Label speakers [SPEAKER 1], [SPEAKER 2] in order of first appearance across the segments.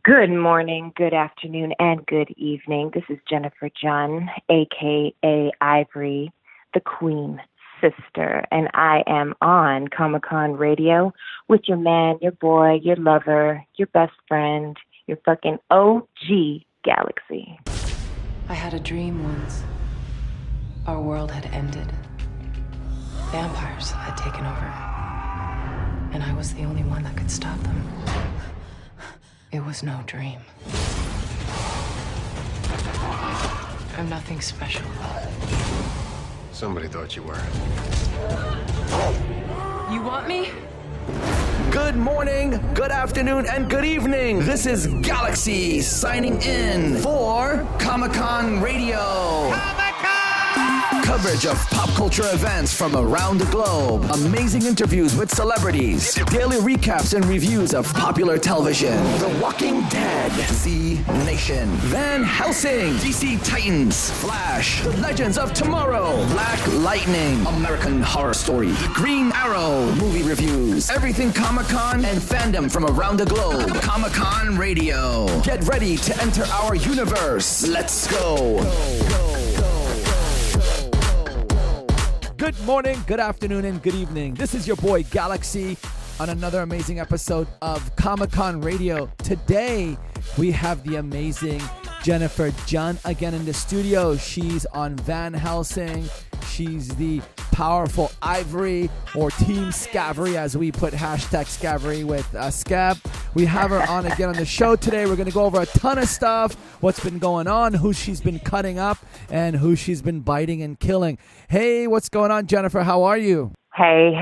[SPEAKER 1] Good morning, good afternoon, and good evening. This is Jennifer John, a.k.a. Ivory the Queen sister, and I am on Comic-Con Radio with your man, your boy, your lover, your best friend, your fucking OG Galaxy.
[SPEAKER 2] I had a dream once. Our world had ended. Vampires had taken over. And I was the only one that could stop them. It was no dream. I'm nothing special.
[SPEAKER 3] Somebody thought you were.
[SPEAKER 2] You want me?
[SPEAKER 4] Good morning, good afternoon, and good evening. This is Galaxy signing in for Comic-Con Radio. Coverage of pop culture events from around the globe. Amazing interviews with celebrities. Daily recaps and reviews of popular television. The Walking Dead. Z Nation. Van Helsing. DC Titans. Flash. The Legends of Tomorrow. Black Lightning. American Horror Story. The Green Arrow. Movie reviews. Everything Comic-Con and fandom from around the globe. Comic-Con Radio. Get ready to enter our universe. Let's go. Good morning, good afternoon, and good evening. This is your boy Galaxy on another amazing episode of Comic-Con Radio. Today, we have the amazing Jennifer John again in the studio. She's on Van Helsing. She's the powerful Ivory, or Team Scabry, as we put hashtag Scabry with Scab. We have her on again on the show today. We're going to go over a ton of stuff, what's been going on, who she's been cutting up, and who she's been biting and killing. Hey, what's going on, Jennifer? How are you?
[SPEAKER 1] Hey,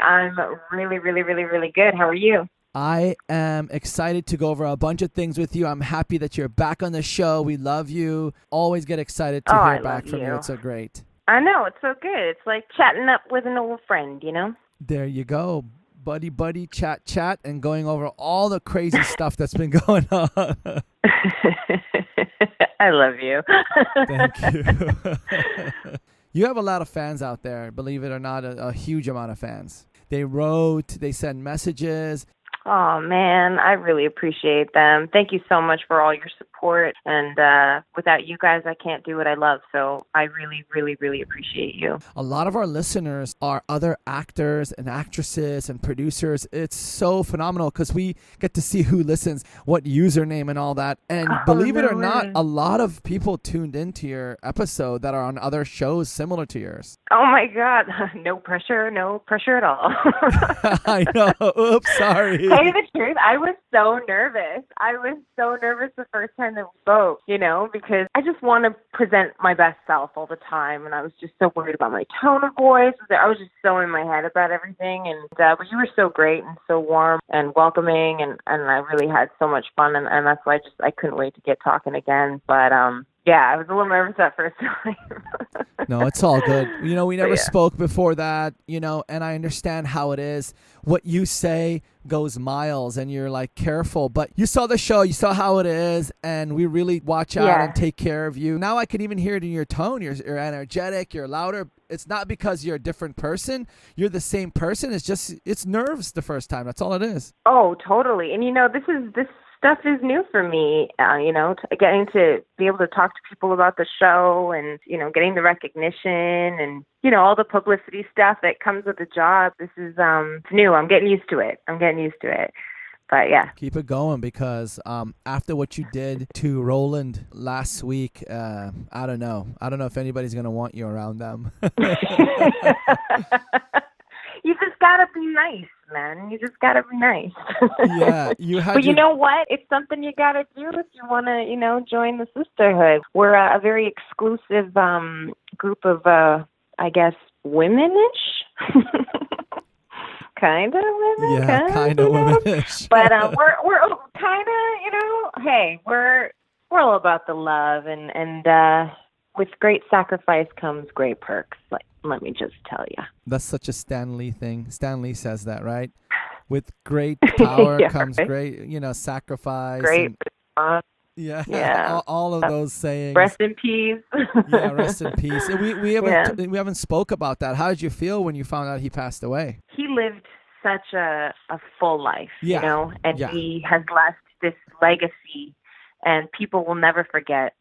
[SPEAKER 1] I'm really good. How are you?
[SPEAKER 4] I am excited to go over a bunch of things with you. I'm happy that you're back on the show. We love you. Always get excited to hear back from you. It's so great.
[SPEAKER 1] I know, it's so good. It's like chatting up with an old friend, you know?
[SPEAKER 4] There you go. Buddy, chat, and going over all the crazy stuff that's been going on.
[SPEAKER 1] I love you.
[SPEAKER 4] Thank you. You have a lot of fans out there, believe it or not, a huge amount of fans. They wrote, they sent messages.
[SPEAKER 1] Oh, man, I really appreciate them. Thank you so much for all your support. And without you guys, I can't do what I love. So I really appreciate you.
[SPEAKER 4] A lot of our listeners are other actors and actresses and producers. It's so phenomenal because we get to see who listens, what username and all that. And believe it or not, a lot of people tuned into your episode that are on other shows similar to yours.
[SPEAKER 1] Oh, my God. No pressure at all.
[SPEAKER 4] I know. Oops, sorry.
[SPEAKER 1] Tell you the truth, I was so nervous. The first time that we spoke, you know, because I just want to present my best self all the time. And I was just so worried about my tone of voice. I was just so in my head about everything. And but you were so great and so warm and welcoming. And I really had so much fun. And that's why I couldn't wait to get talking again. But yeah, I was a little nervous that first time.
[SPEAKER 4] No, it's all good. You know, we never spoke before that, you know, and I understand how it is. What you say goes miles and you're like careful, but you saw the show, you saw how it is, and we really watch out and take care of you. Now I can even hear it in your tone. You're energetic, you're louder. It's not because you're a different person. You're the same person. It's just, it's nerves the first time. That's all it is.
[SPEAKER 1] Oh, totally. And you know, this stuff is new for me, you know, getting to be able to talk to people about the show and, you know, getting the recognition and, you know, all the publicity stuff that comes with the job. This is new. I'm getting used to it. But yeah.
[SPEAKER 4] Keep it going because after what you did to Roland last week, I don't know if anybody's going to want you around them.
[SPEAKER 1] You just gotta be nice, man. You just gotta be nice.
[SPEAKER 4] Yeah, you had.
[SPEAKER 1] But you know what? It's something you gotta do if you want to, you know, join the sisterhood. We're a very exclusive group of, I guess, womenish. Kind of women.
[SPEAKER 4] Yeah, kind of womenish.
[SPEAKER 1] But we're kind of, you know. Hey, we're all about the love, and with great sacrifice comes great perks. Let me just tell you.
[SPEAKER 4] That's such a Stan Lee thing. Stan Lee says that, right? With great power comes great, you know, sacrifice.
[SPEAKER 1] Great response.
[SPEAKER 4] Yeah. All of those sayings.
[SPEAKER 1] Rest in peace.
[SPEAKER 4] Yeah, rest in peace. And we haven't spoke about that. How did you feel when you found out he passed away?
[SPEAKER 1] He lived such a full life, you know, and he has this legacy, and people will never forget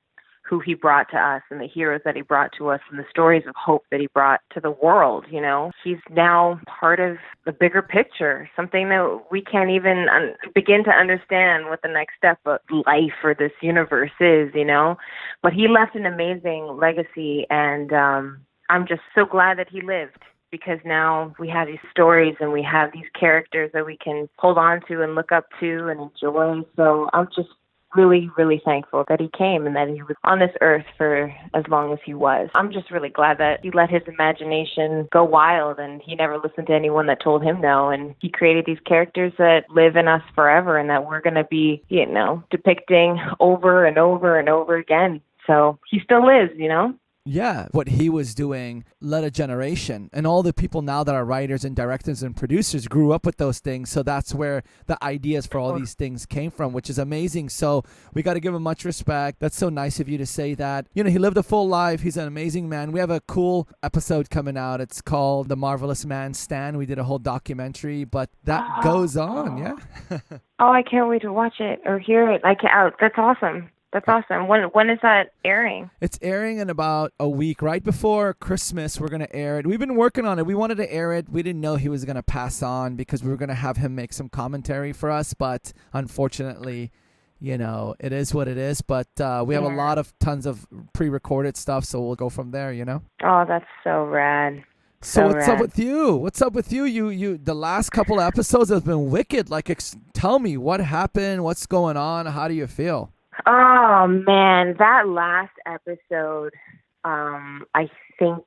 [SPEAKER 1] who he brought to us and the heroes that he brought to us and the stories of hope that he brought to the world. You know, he's now part of the bigger picture, something that we can't even begin to understand what the next step of life or this universe is, you know. But he left an amazing legacy, and I'm just so glad that he lived, because now we have these stories and we have these characters that we can hold on to and look up to and enjoy. So I'm just really, really thankful that he came and that he was on this earth for as long as he was. I'm just really glad that he let his imagination go wild and he never listened to anyone that told him no. And he created these characters that live in us forever and that we're going to be, you know, depicting over and over and over again. So he still lives, you know?
[SPEAKER 3] Yeah, what he was doing led a generation, and all the people now that are writers and directors and producers grew up with those things. So that's where the ideas for all these things came from, which is amazing. So we got to give him much respect. That's so nice of you to say that. You know, he lived a full life. He's an amazing man. We have a cool episode coming out. It's called The Marvelous Man Stan. We did a whole documentary, but that goes on. Yeah.
[SPEAKER 1] Oh, I can't wait to watch it or hear it. That's awesome. That's awesome. When is that airing?
[SPEAKER 3] It's airing in about a week. Right before Christmas, we're going to air it. We've been working on it. We wanted to air it. We didn't know he was going to pass on because we were going to have him make some commentary for us. But unfortunately, you know, it is what it is. But we have tons of pre-recorded stuff, so we'll go from there, you know?
[SPEAKER 1] Oh, that's so rad.
[SPEAKER 3] So what's up with you? What's up with you? You the last couple of episodes have been wicked. Like, tell me what happened, what's going on, how do you feel?
[SPEAKER 1] Oh, man, that last episode, I think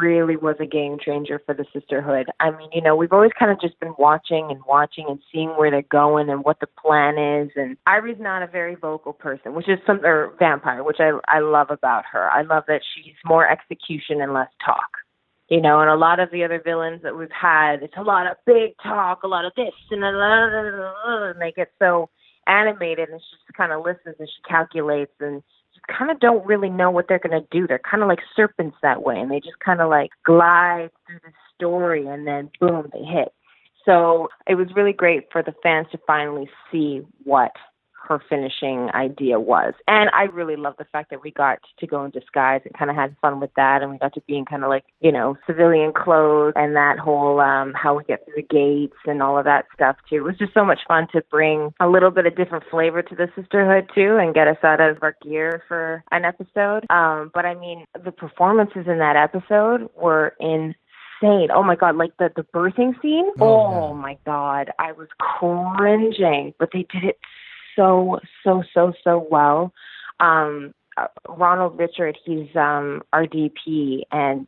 [SPEAKER 1] really was a game changer for the sisterhood. I mean, you know, we've always kind of just been watching and seeing where they're going and what the plan is. And Ivory's not a very vocal person, or vampire, which I love about her. I love that she's more execution and less talk. You know, and a lot of the other villains that we've had, it's a lot of big talk, a lot of this, and they get so animated, and she just kind of listens and she calculates, and you kind of don't really know what they're going to do. They're kind of like serpents that way, and they just kind of like glide through the story, and then boom, they hit. So it was really great for the fans to finally see what her finishing idea was. And I really love the fact that we got to go in disguise and kind of had fun with that, and we got to be in kind of like, you know, civilian clothes and that whole how we get through the gates and all of that stuff too. It was just so much fun to bring a little bit of different flavor to the sisterhood too and get us out of our gear for an episode. But I mean, the performances in that episode were insane. Oh my God, like the birthing scene. Oh my God, I was cringing, but they did it so well. Ronald Richard, he's our DP, and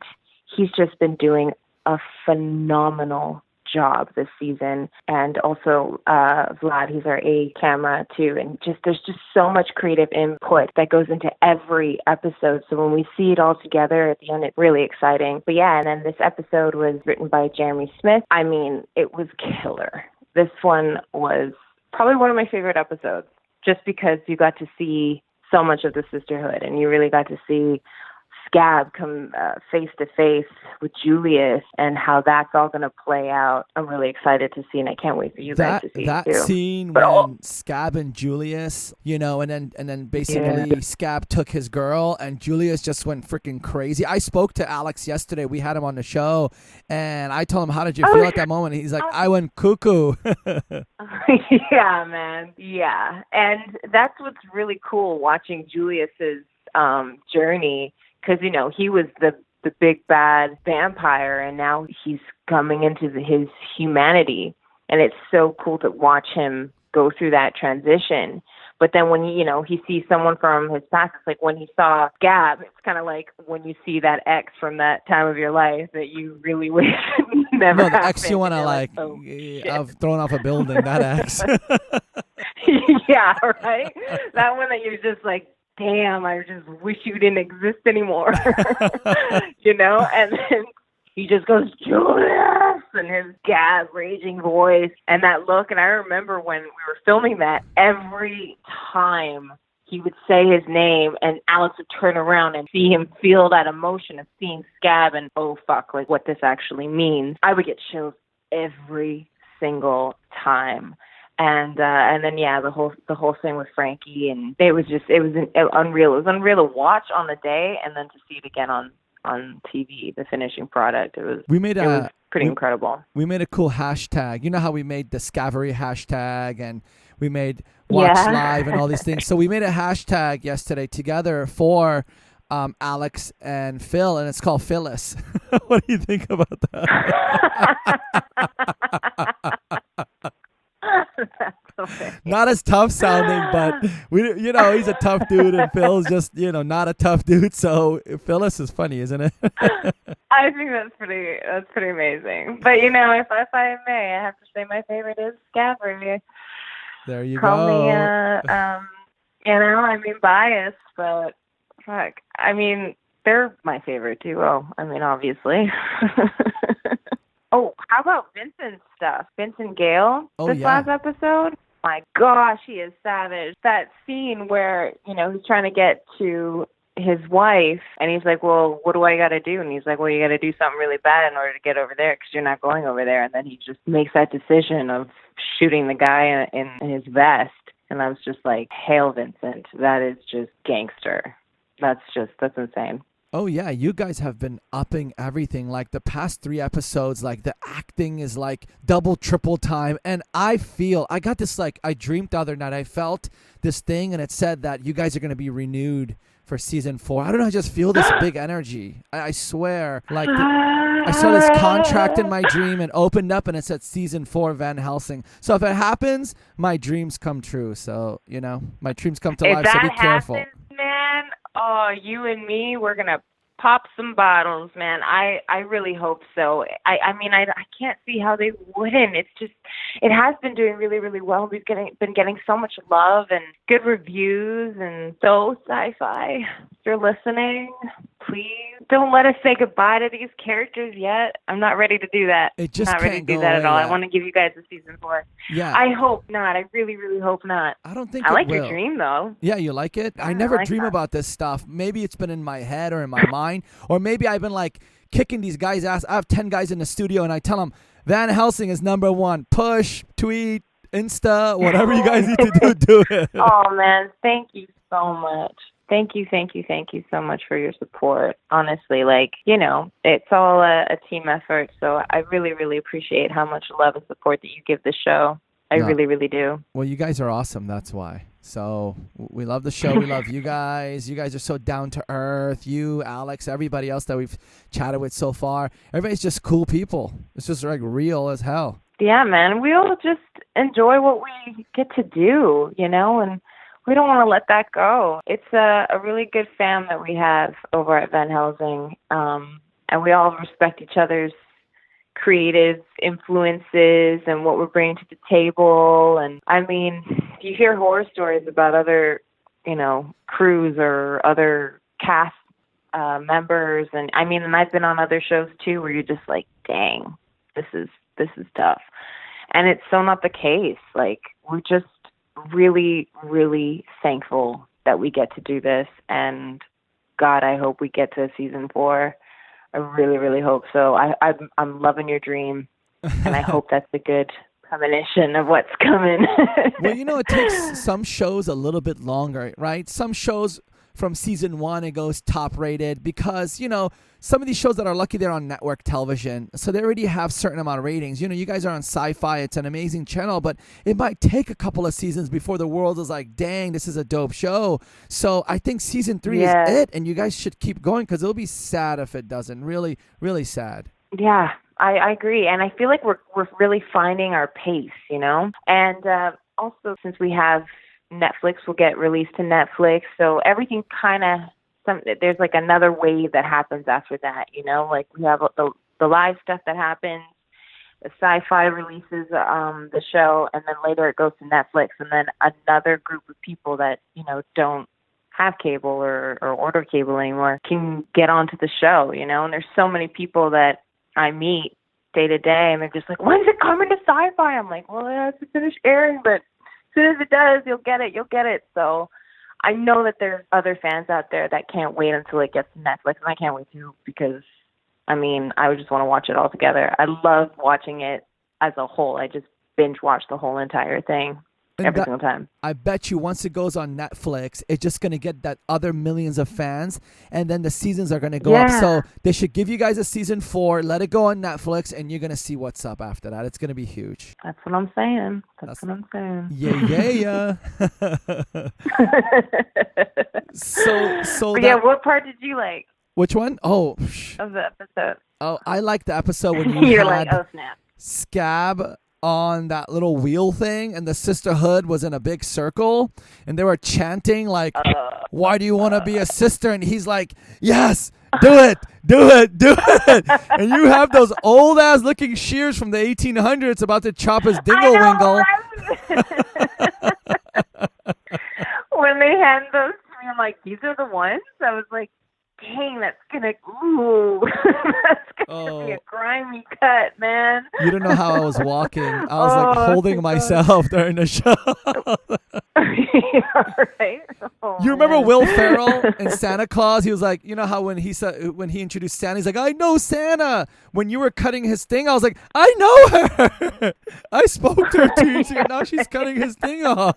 [SPEAKER 1] he's just been doing a phenomenal job this season. And also Vlad, he's our A camera too. And there's just so much creative input that goes into every episode. So when we see it all together at the end, it's really exciting. But yeah, and then this episode was written by Jeremy Smith. I mean, it was killer. This one was probably one of my favorite episodes, just because you got to see so much of the sisterhood, and you really got to see Scab come face to face with Julius and how that's all going to play out. I'm really excited to see, and I can't wait for you guys to see
[SPEAKER 3] that
[SPEAKER 1] it too.
[SPEAKER 3] Scene when Scab and Julius, you know, and then basically Scab took his girl, and Julius just went freaking crazy. I spoke to Alex yesterday. We had him on the show, and I told him, "How did you feel at that moment?" He's like, "I went cuckoo."
[SPEAKER 1] Yeah, man. Yeah, and that's what's really cool watching Julius's journey. Because, you know, he was the big bad vampire, and now he's coming into his humanity. And it's so cool to watch him go through that transition. But then when, you know, he sees someone from his past, it's like when he saw Scab, it's kind of like when you see that ex from that time of your life that you really wish never happened.
[SPEAKER 3] No, the ex you want to I've thrown off a building, that ex.
[SPEAKER 1] Yeah, right? That one that you're just like, damn, I just wish you didn't exist anymore. You know? And then he just goes, Julius, and his raging voice and that look. And I remember when we were filming that, every time he would say his name and Alex would turn around and see him feel that emotion of seeing Scab and, oh, fuck, like what this actually means. I would get chills every single time. And then the whole thing with Frankie, and it was unreal. It was unreal to watch on the day, and then to see it again on TV, the finishing product. It was pretty incredible.
[SPEAKER 3] We made a cool hashtag. You know how we made the Scavery hashtag, and we made Watch Live and all these things. So we made a hashtag yesterday together for Alex and Phil, and it's called Phyllis. What do you think about that? Not as tough sounding, but he's a tough dude, and Phil's just not a tough dude. So Phyllis is funny, isn't it?
[SPEAKER 1] I think that's pretty amazing. But if I may, I have to say my favorite is Scavery.
[SPEAKER 3] There you
[SPEAKER 1] Call
[SPEAKER 3] go.
[SPEAKER 1] Me, biased, but fuck, they're my favorite duo. Obviously. Oh, how about Vincent's stuff? Vincent Gale, last episode? My gosh, he is savage. That scene where, he's trying to get to his wife, and he's like, well, what do I got to do? And he's like, well, you got to do something really bad in order to get over there because you're not going over there. And then he just makes that decision of shooting the guy in his vest. And I was just like, hail, Vincent. That is just gangster. That's insane.
[SPEAKER 3] Oh, yeah. You guys have been upping everything. Like the past 3 episodes, like the acting is like double, triple time. And I got this, like, I dreamed the other night. I felt this thing, and it said that you guys are going to be renewed for season 4. I don't know. I just feel this big energy. I swear. Like I saw this contract in my dream and opened up, and it said season 4 Van Helsing. So if it happens, my dreams come true. So, my dreams come to life. So be careful.
[SPEAKER 1] Happens, man, oh, you and me, we're going to pop some bottles, man. I really hope so. I can't see how they wouldn't. It's just, it has been doing really, really well. We've been getting so much love and good reviews, and so sci-fi. If you're listening, please don't let us say goodbye to these characters yet. I'm not ready to do that.
[SPEAKER 3] It just
[SPEAKER 1] not ready to do that at all. I want to give you guys a season 4.
[SPEAKER 3] Yeah.
[SPEAKER 1] I hope not. I really, really hope not.
[SPEAKER 3] I don't think
[SPEAKER 1] I like
[SPEAKER 3] will.
[SPEAKER 1] your dream, though.
[SPEAKER 3] Yeah, you like it? I never dream about this stuff. Maybe it's been in my head or in my mind, or maybe I've been like kicking these guys' ass. I have 10 guys in the studio, and I tell them, Van Helsing is number 1. Push, tweet, Insta, whatever you guys need to do it.
[SPEAKER 1] Oh, man. Thank you so much. Thank you so much for your support. Honestly, it's all a team effort. So I really, really appreciate how much love and support that you give the show. I really, really do.
[SPEAKER 3] Well, you guys are awesome. That's why. So we love the show. We love you guys. You guys are so down to earth. You, Alex, everybody else that we've chatted with so far. Everybody's just cool people. It's just like real as hell.
[SPEAKER 1] Yeah, man. We all just enjoy what we get to do, and we don't want to let that go. It's a really good fam that we have over at Van Helsing, and we all respect each other's creative influences and what we're bringing to the table. And you hear horror stories about other, crews or other cast members, and I've been on other shows too where you're just like, dang, this is tough, and it's so not the case. Like, we're just really, really thankful that we get to do this, and God, I hope we get to season 4. I really, really hope so. I'm loving your dream, and I hope that's a good premonition of what's coming.
[SPEAKER 3] Well, it takes some shows a little bit longer, right? Some shows from season 1, it goes top rated because, some of these shows that are lucky, they're on network television. So they already have certain amount of ratings. You guys are on Sci-Fi. It's an amazing channel, but it might take a couple of seasons before the world is like, dang, this is a dope show. So I think season 3 is it, and you guys should keep going because it'll be sad if it doesn't. Really, really sad.
[SPEAKER 1] Yeah, I agree. And I feel like we're really finding our pace, And also, since we have Netflix, will get released to Netflix. So everything kind of, there's like another wave that happens after that, like we have the live stuff that happens, the Sci-Fi releases the show, and then later it goes to Netflix, and then another group of people that, don't have cable or order cable anymore can get onto the show, and there's so many people that I meet day to day, and they're just like, when's it coming to Sci-Fi? I'm like, well, it has to finish airing, but as soon as it does, you'll get it. So I know that there's other fans out there that can't wait until it gets to Netflix, and I can't wait too because, I would just want to watch it all together. I love watching it as a whole. I just binge watch the whole entire thing. Every single time.
[SPEAKER 3] I bet you once it goes on Netflix, it's just going to get that other millions of fans, and then the seasons are going to go up. So they should give you guys a season 4, let it go on Netflix, and you're going to see what's up after that. It's going to be huge.
[SPEAKER 1] That's what I'm saying. That's what I'm saying.
[SPEAKER 3] Yeah.
[SPEAKER 1] But what part did you like?
[SPEAKER 3] Which one? Oh.
[SPEAKER 1] Of the episode.
[SPEAKER 3] Oh, I like the episode when you
[SPEAKER 1] You're
[SPEAKER 3] had
[SPEAKER 1] like, oh, snap.
[SPEAKER 3] Scab on that little wheel thing, and the sisterhood was in a big circle, and they were chanting like, why do you want to be a sister? And he's like, yes, do it. And you have those old ass looking shears from the 1800s about to chop his dingle wingle.
[SPEAKER 1] When they hand those to me, I'm like, these are the ones? I was like, dang, that's gonna be a grimy cut, man.
[SPEAKER 3] You don't know how I was walking. I was like holding myself during the show.
[SPEAKER 1] Right?
[SPEAKER 3] You remember Will Ferrell in Santa Claus? He was like, you know how when he introduced Santa, he's like, I know Santa. When you were cutting his thing, I was like, I know her. I spoke to her 2 years ago. Now she's cutting his thing off.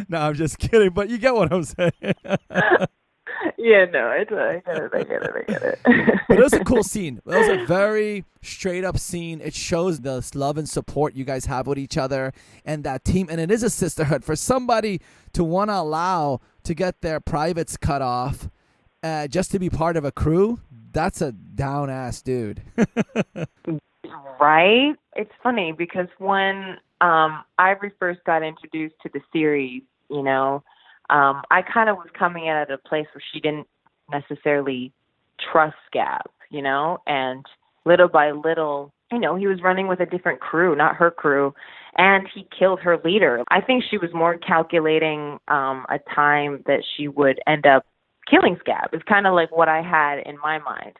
[SPEAKER 3] No, I'm just kidding, but you get what I'm saying.
[SPEAKER 1] Yeah, no, I get it.
[SPEAKER 3] But it was a cool scene. It was a very straight up scene. It shows the love and support you guys have with each other and that team. And it is a sisterhood. For somebody to want to allow to get their privates cut off just to be part of a crew, that's a down ass dude.
[SPEAKER 1] Right? It's funny because when Ivory first got introduced to the series, you know, I kind of was coming in at a place where she didn't necessarily trust Scab, you know, and little by little, you know, he was running with a different crew, not her crew, and he killed her leader. I think she was more calculating a time that she would end up killing Scab. It's kind of like what I had in my mind,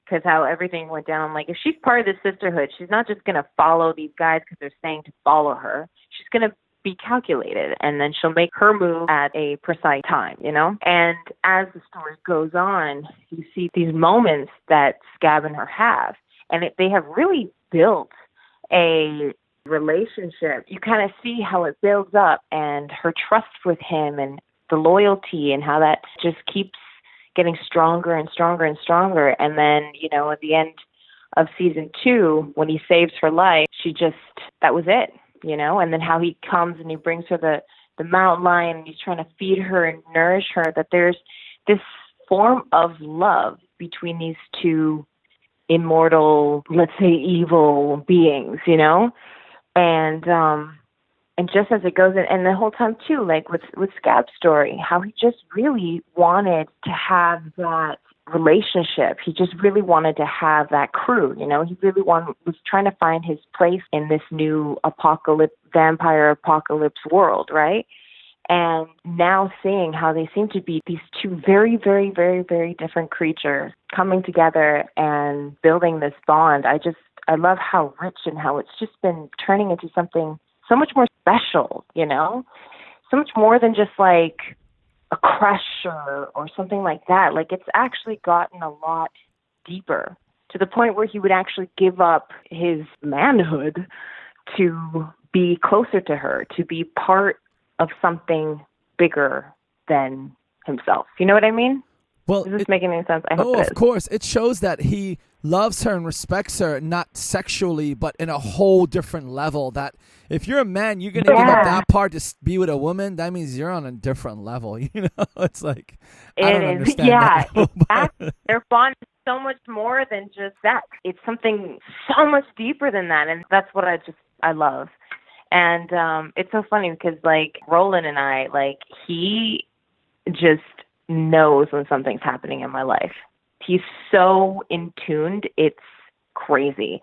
[SPEAKER 1] because how everything went down. I'm like, if she's part of the sisterhood, she's not just going to follow these guys because they're saying to follow her. She's going to be calculated, and then she'll make her move at a precise time, you know? And as the story goes on, you see these moments that Scab and her have, and they have really built a relationship. You kind of see how it builds up, and her trust with him, and the loyalty, and how that just keeps getting stronger and stronger and stronger. And then, you know, at the end of season 2, when he saves her life, that was it. You know, and then how he comes and he brings her the mountain lion, and he's trying to feed her and nourish her, that there's this form of love between these two immortal, let's say evil beings, you know? And just as it goes, and the whole time too, like with Scab's story, how he just really wanted to have that relationship. He just really wanted to have that crew, you know. He really was trying to find his place in this new vampire apocalypse world, right? And now seeing how they seem to be these two very, very, very, very different creatures coming together and building this bond, I love how rich and how it's just been turning into something so much more special, you know? So much more than just like a crush or something like that. Like, it's actually gotten a lot deeper, to the point where he would actually give up his manhood to be closer to her, to be part of something bigger than himself. You know what I mean?
[SPEAKER 3] Well,
[SPEAKER 1] is this making any sense? I hope it is.
[SPEAKER 3] Of course. It shows that he loves her and respects her, not sexually, but in a whole different level. That if you're a man, you're going to give up that part to be with a woman. That means you're on a different level. You know, it's like, I don't understand that.
[SPEAKER 1] Exactly. Their bond is so much more than just sex. It's something so much deeper than that. And that's what I love. And it's so funny because, like, Roland and I, like, he just knows when something's happening in my life. He's so in tuned, it's crazy.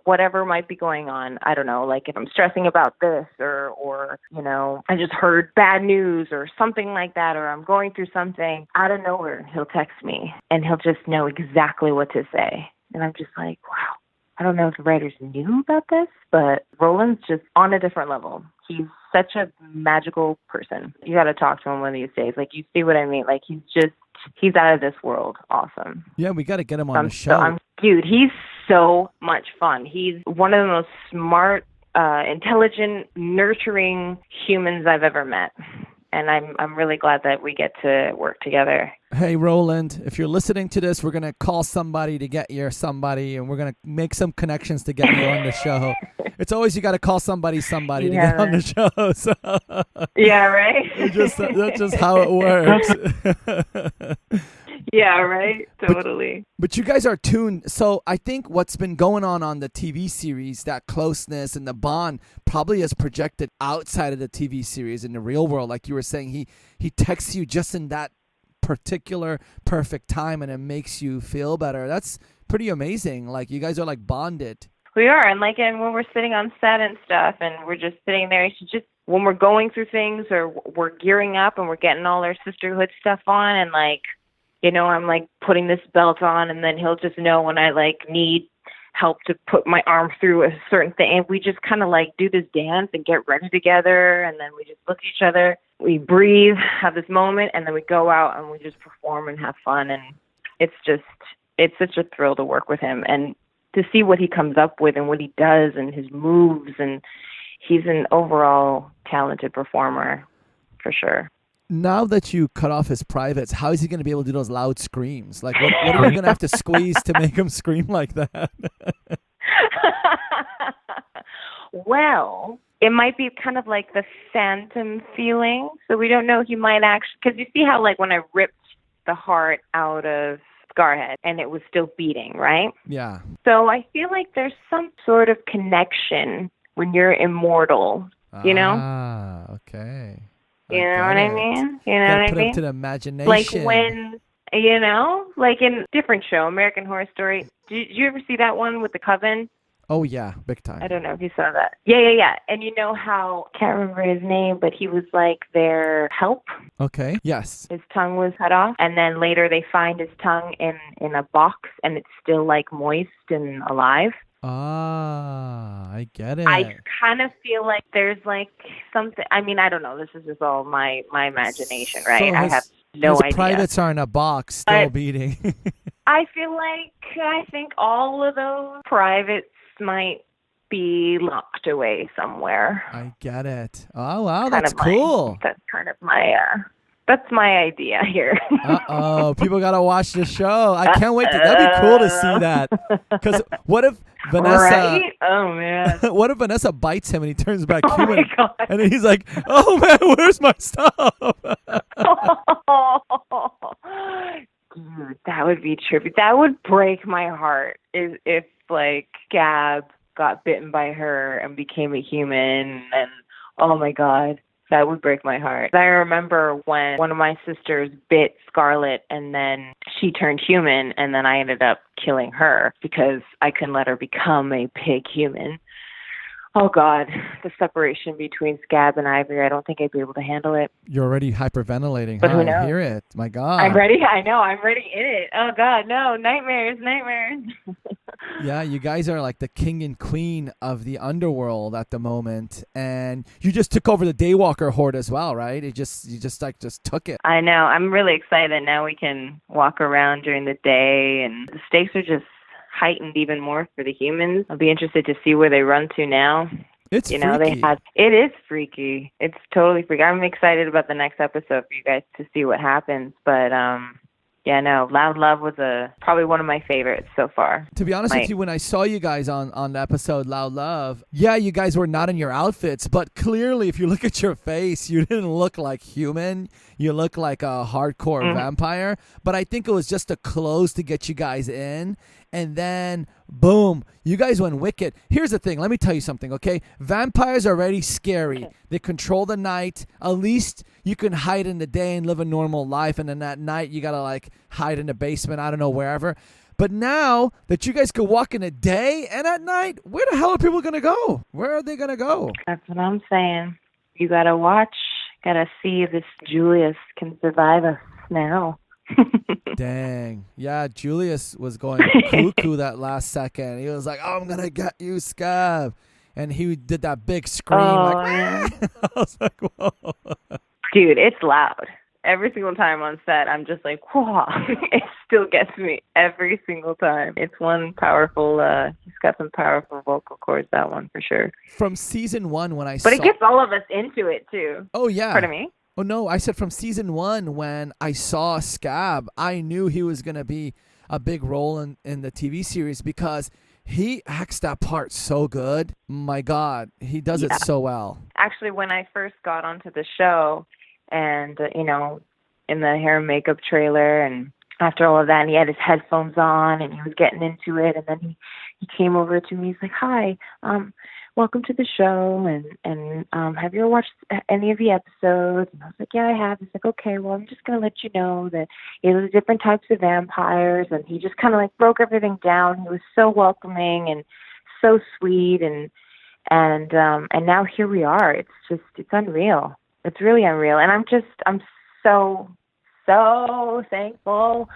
[SPEAKER 1] Whatever might be going on, I don't know, like if I'm stressing about this or you know, I just heard bad news or something like that, or I'm going through something, out of nowhere, he'll text me and he'll just know exactly what to say. And I'm just like, wow. I don't know if the writers knew about this, but Roland's just on a different level. He's such a magical person. You got to talk to him one of these days. Like, you see what I mean? Like, he's out of this world. Awesome.
[SPEAKER 3] Yeah, we got to get him on the show.
[SPEAKER 1] Dude, he's so much fun. He's one of the most smart intelligent, nurturing humans I've ever met. And I'm really glad that we get to work together.
[SPEAKER 3] Hey, Roland, if you're listening to this, we're going to call somebody to get you somebody, and we're going to make some connections to get you on the show. It's always you got to call somebody to get on the show. So
[SPEAKER 1] yeah, right?
[SPEAKER 3] That's just how it works.
[SPEAKER 1] Yeah, right? Totally.
[SPEAKER 3] But you guys are tuned. So I think what's been going on the TV series, that closeness and the bond probably is projected outside of the TV series in the real world. Like you were saying, he texts you just in that particular perfect time, and it makes you feel better. That's pretty amazing. Like you guys are like bonded.
[SPEAKER 1] We are. And when we're sitting on set and stuff and we're just sitting there, when we're going through things or we're gearing up and we're getting all our sisterhood stuff on and I'm putting this belt on, and then he'll just know when I need help to put my arm through a certain thing. And we just kind of do this dance and get ready together. And then we just look at each other, we breathe, have this moment, and then we go out and we just perform and have fun. And it's such a thrill to work with him and to see what he comes up with and what he does and his moves. And he's an overall talented performer for sure.
[SPEAKER 3] Now that you cut off his privates, how is he going to be able to do those loud screams? What are we going to have to squeeze to make him scream like that?
[SPEAKER 1] Well, it might be kind of like the phantom feeling. So we don't know. He might actually, because you see how when I ripped the heart out of Scarhead and it was still beating, right?
[SPEAKER 3] Yeah.
[SPEAKER 1] So I feel like there's some sort of connection when you're immortal, you know?
[SPEAKER 3] Ah, okay.
[SPEAKER 1] You know what I mean? You know what I mean?
[SPEAKER 3] Put it to the imagination.
[SPEAKER 1] When, in different show, American Horror Story. Did you ever see that one with the coven?
[SPEAKER 3] Oh, yeah, big time.
[SPEAKER 1] I don't know if you saw that. Yeah. And you know how, can't remember his name, but he was their help.
[SPEAKER 3] Okay, yes.
[SPEAKER 1] His tongue was cut off, and then later they find his tongue in a box, and it's still moist and alive.
[SPEAKER 3] Ah, I get it.
[SPEAKER 1] I kind of feel like there's something. I mean, I don't know. This is just all my imagination, right?
[SPEAKER 3] So
[SPEAKER 1] I have no idea.
[SPEAKER 3] His privates are in a box, still beating.
[SPEAKER 1] I think all of those privates might be locked away somewhere.
[SPEAKER 3] I get it. Oh, wow, that's cool.
[SPEAKER 1] That's kind of that's my idea here.
[SPEAKER 3] Uh-oh, people got to watch the show. I can't wait. That'd be cool to see that. Because what if Vanessa...
[SPEAKER 1] Right? Oh, man.
[SPEAKER 3] What if Vanessa bites him and he turns back
[SPEAKER 1] Oh,
[SPEAKER 3] human?
[SPEAKER 1] my God.
[SPEAKER 3] And he's like, oh, man, where's my stuff?
[SPEAKER 1] Dude, that would be trippy. That would break my heart if Scab got bitten by her and became a human. And, oh, my God. That would break my heart. I remember when one of my sisters bit Scarlet and then she turned human, and then I ended up killing her because I couldn't let her become a pig human. Oh, God, the separation between Scab and Ivory, I don't think I'd be able to handle it.
[SPEAKER 3] You're already hyperventilating.
[SPEAKER 1] But who knows?
[SPEAKER 3] I hear it. My God.
[SPEAKER 1] I'm ready. I know. I'm ready in it. Oh, God, no. Nightmares.
[SPEAKER 3] Yeah, you guys are like the king and queen of the underworld at the moment. And you just took over the Daywalker horde as well, right? You just took it.
[SPEAKER 1] I know. I'm really excited. Now we can walk around during the day, and the stakes are just heightened even more for the humans. I'll be interested to see where they run to now.
[SPEAKER 3] It's freaky.
[SPEAKER 1] It is freaky. It's totally freaky. I'm excited about the next episode for you guys to see what happens. But yeah, no, Loud Love was probably one of my favorites so far.
[SPEAKER 3] To be honest with you, when I saw you guys on the episode Loud Love, yeah, you guys were not in your outfits, but clearly if you look at your face, you didn't look like human. You look like a hardcore vampire. But I think it was just the clothes to get you guys in. And then, boom, you guys went wicked. Here's the thing. Let me tell you something, okay? Vampires are already scary. They control the night. At least you can hide in the day and live a normal life. And then at night, you got to, hide in the basement, I don't know, wherever. But now that you guys can walk in the day and at night, where the hell are people going to go? Where are they going to go?
[SPEAKER 1] That's what I'm saying. You got to watch. Got to see if this Julius can survive us now.
[SPEAKER 3] Dang. Yeah, Julius was going cuckoo that last second. He was like, oh, I'm going to get you, Scab. And he did that big scream.
[SPEAKER 1] Yeah.
[SPEAKER 3] I was like, whoa.
[SPEAKER 1] Dude, it's loud. every single time on set, I'm just like, whoa, it still gets me every single time. It's one powerful, he's got some powerful vocal cords, that one for sure.
[SPEAKER 3] From season 1 when I
[SPEAKER 1] But it gets all of us into it too.
[SPEAKER 3] Oh, yeah.
[SPEAKER 1] Pardon me?
[SPEAKER 3] Oh, no, I said from season 1 when I saw Scab, I knew he was going to be a big role in the TV series because he acts that part so good. My God, he does it so well.
[SPEAKER 1] Actually, when I first got onto the show and, you know, in the hair and makeup trailer and after all of that, and he had his headphones on and he was getting into it, and then he came over to me, he's like, hi, welcome to the show, and have you ever watched any of the episodes? And I was like, yeah, I have. He's like, okay, well, I'm just going to let you know that there's different types of vampires, and he just kind of like broke everything down. He was so welcoming and so sweet, and now here we are. It's unreal. It's really unreal, and I'm so thankful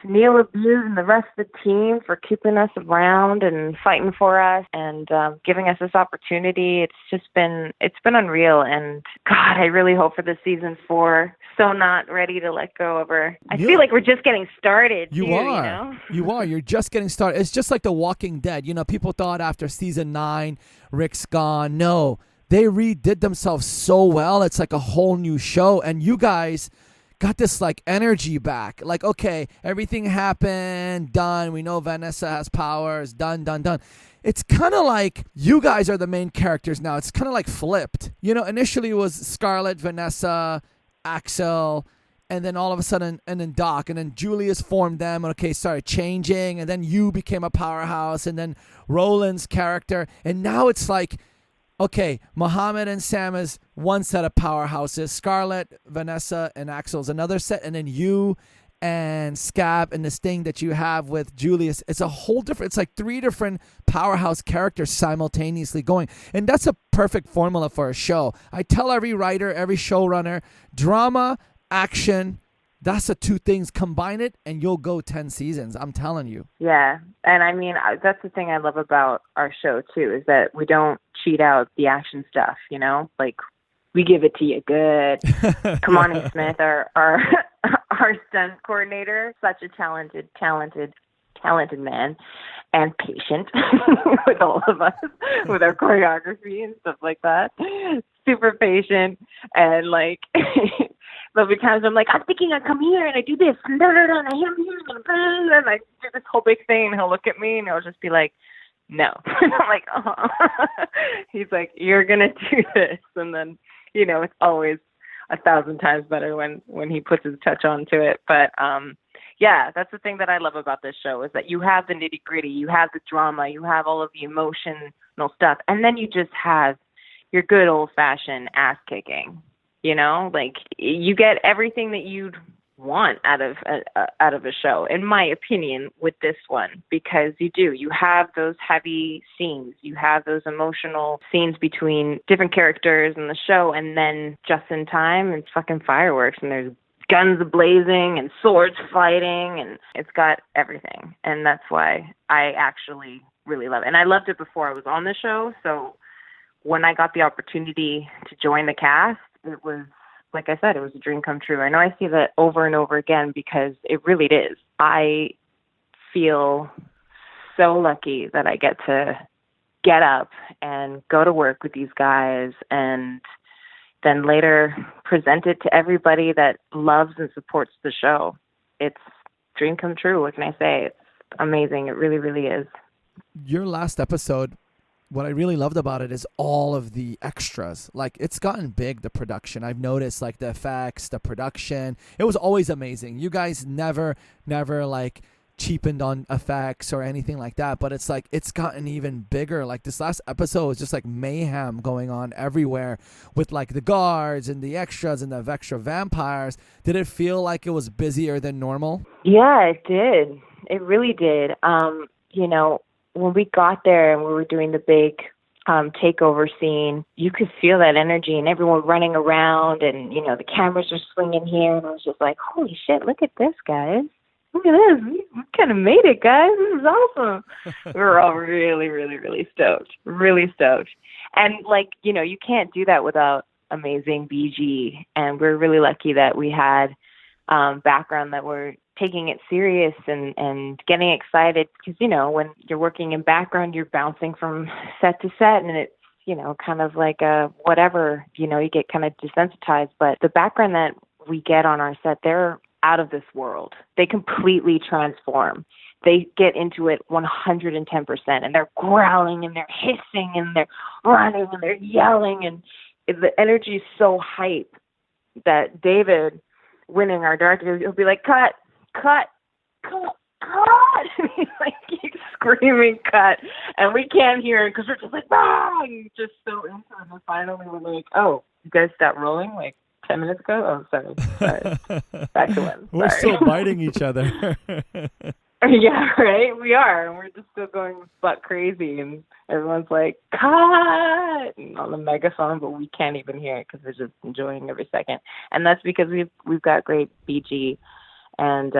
[SPEAKER 1] to Neil Abuse and the rest of the team for keeping us around and fighting for us and giving us this opportunity. It's been unreal, and God, I really hope for the season 4. So not ready to let go of her. I feel like we're just getting started.
[SPEAKER 3] You are. You're just getting started. It's just like The Walking Dead. You know, people thought after season 9, Rick's gone. No, they redid themselves so well. It's like a whole new show, and you guys got this like energy back. Like, okay, everything happened, done. We know Vanessa has powers, done. It's kind of like you guys are the main characters now. It's kind of like flipped. You know, initially it was Scarlett, Vanessa, Axel, and then all of a sudden, and then Doc, and then Julius formed them, and okay, started changing, and then you became a powerhouse, and then Roland's character, and now it's like, okay, Muhammad and Sam is one set of powerhouses. Scarlett, Vanessa, and Axel's another set. And then you and Scab and this thing that you have with Julius. It's a whole different, it's like 3 different powerhouse characters simultaneously going. And that's a perfect formula for a show. I tell every writer, every showrunner, drama, action, that's the 2 things. Combine it and you'll go 10 seasons. I'm telling you.
[SPEAKER 1] Yeah. And I mean, that's the thing I love about our show too, is that we don't cheat out the action stuff, you know, like we give it to you good. Kamani Smith, our stunt coordinator, such a talented man, and patient with all of us, with our choreography and stuff like that. Super patient, and like there'll be times I'm like, I'm thinking I come here and I do this, and I hear him here, and I do this whole big thing, and he'll look at me and he'll just be like, no. I'm like, oh. He's like, you're gonna do this, and then, you know, it's always 1,000 times better when he puts his touch onto it. But yeah, that's the thing that I love about this show, is that you have the nitty gritty, you have the drama, you have all of the emotional stuff, and then you just have your good old fashioned ass kicking. You know, like you get everything that you'd want out of a show, in my opinion, with this one, because you have those heavy scenes, you have those emotional scenes between different characters in the show, and then just in time, it's fucking fireworks, and there's guns blazing and swords fighting, and it's got everything, and that's why I actually really love it. And I loved it before I was on the show, so when I got the opportunity to join the cast, it was, like I said, it was a dream come true. I know I see that over and over again because it really is. I feel so lucky that I get to get up and go to work with these guys and then later present it to everybody that loves and supports the show. It's dream come true. What can I say? It's amazing. It really, really is.
[SPEAKER 3] Your last episode, what I really loved about it is all of the extras. Like, it's gotten big, the production. I've noticed, like, the effects, the production. It was always amazing. You guys never like cheapened on effects or anything like that, but it's like it's gotten even bigger. Like, this last episode was just like mayhem going on everywhere with like the guards and the extras and the extra vampires. Did it feel like it was busier than normal?
[SPEAKER 1] Yeah, it did. It really did. You know, when we got there and we were doing the big takeover scene, you could feel that energy and everyone running around, and, you know, the cameras are swinging here, and I was just like, holy shit, look at this, guys. Look at this. We kind of made it, guys. This is awesome. We were all really, really, really stoked. Really stoked. And, like, you know, you can't do that without amazing BG, and we're really lucky that we had background that we're taking it serious and getting excited, because, you know, when you're working in background, you're bouncing from set to set, and it's, you know, kind of like a whatever, you know, you get kind of desensitized. But the background that we get on our set, they're out of this world. They completely transform. They get into it 110%, and they're growling and they're hissing and they're running and they're yelling, and the energy is so hype that David, winning our director, he'll be like, cut. And he's like, keeps screaming, cut. And we can't hear it because we're just like, ah, and just so into it. And finally we're like, oh, you guys stopped rolling like 10 minutes ago? Oh, sorry. Back to one.
[SPEAKER 3] We're still biting each other.
[SPEAKER 1] Yeah, right? We are. And we're just still going butt crazy. And everyone's like, cut! And on the megaphone, but we can't even hear it because we're just enjoying every second. And that's because we've got great BG. And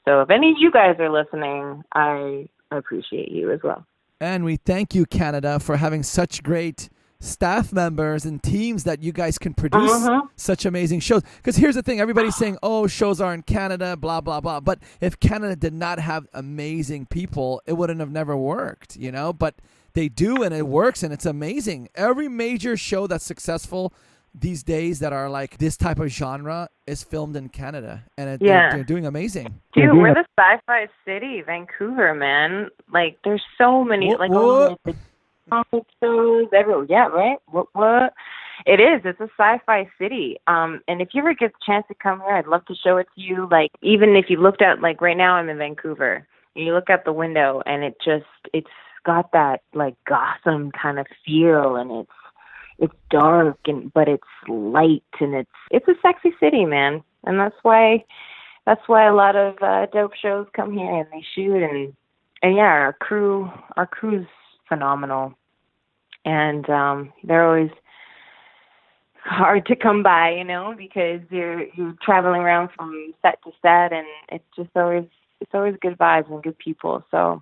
[SPEAKER 1] so if any of you guys are listening, I appreciate you as well.
[SPEAKER 3] And we thank you, Canada, for having such great staff members and teams that you guys can produce such amazing shows. Because here's the thing, everybody's saying, oh, shows are in Canada, blah, blah, blah. But if Canada did not have amazing people, it wouldn't have never worked, you know? But they do, and it works, and it's amazing. Every major show that's successful these days that are like this type of genre is filmed in Canada, and they're doing amazing.
[SPEAKER 1] Dude, we're the sci-fi city, Vancouver, man. Like, there's so many, all the comic shows everywhere. Yeah, right? What? It is. It's a sci-fi city. And if you ever get a chance to come here, I'd love to show it to you. Like, even if you looked out, like right now I'm in Vancouver, and you look out the window, and it's got that like Gotham kind of feel, and it's dark, but it's light, and it's a sexy city, man. And that's why a lot of dope shows come here and they shoot, and yeah, our crew's phenomenal, and they're always hard to come by, you know, because you're traveling around from set to set, and it's always good vibes and good people. So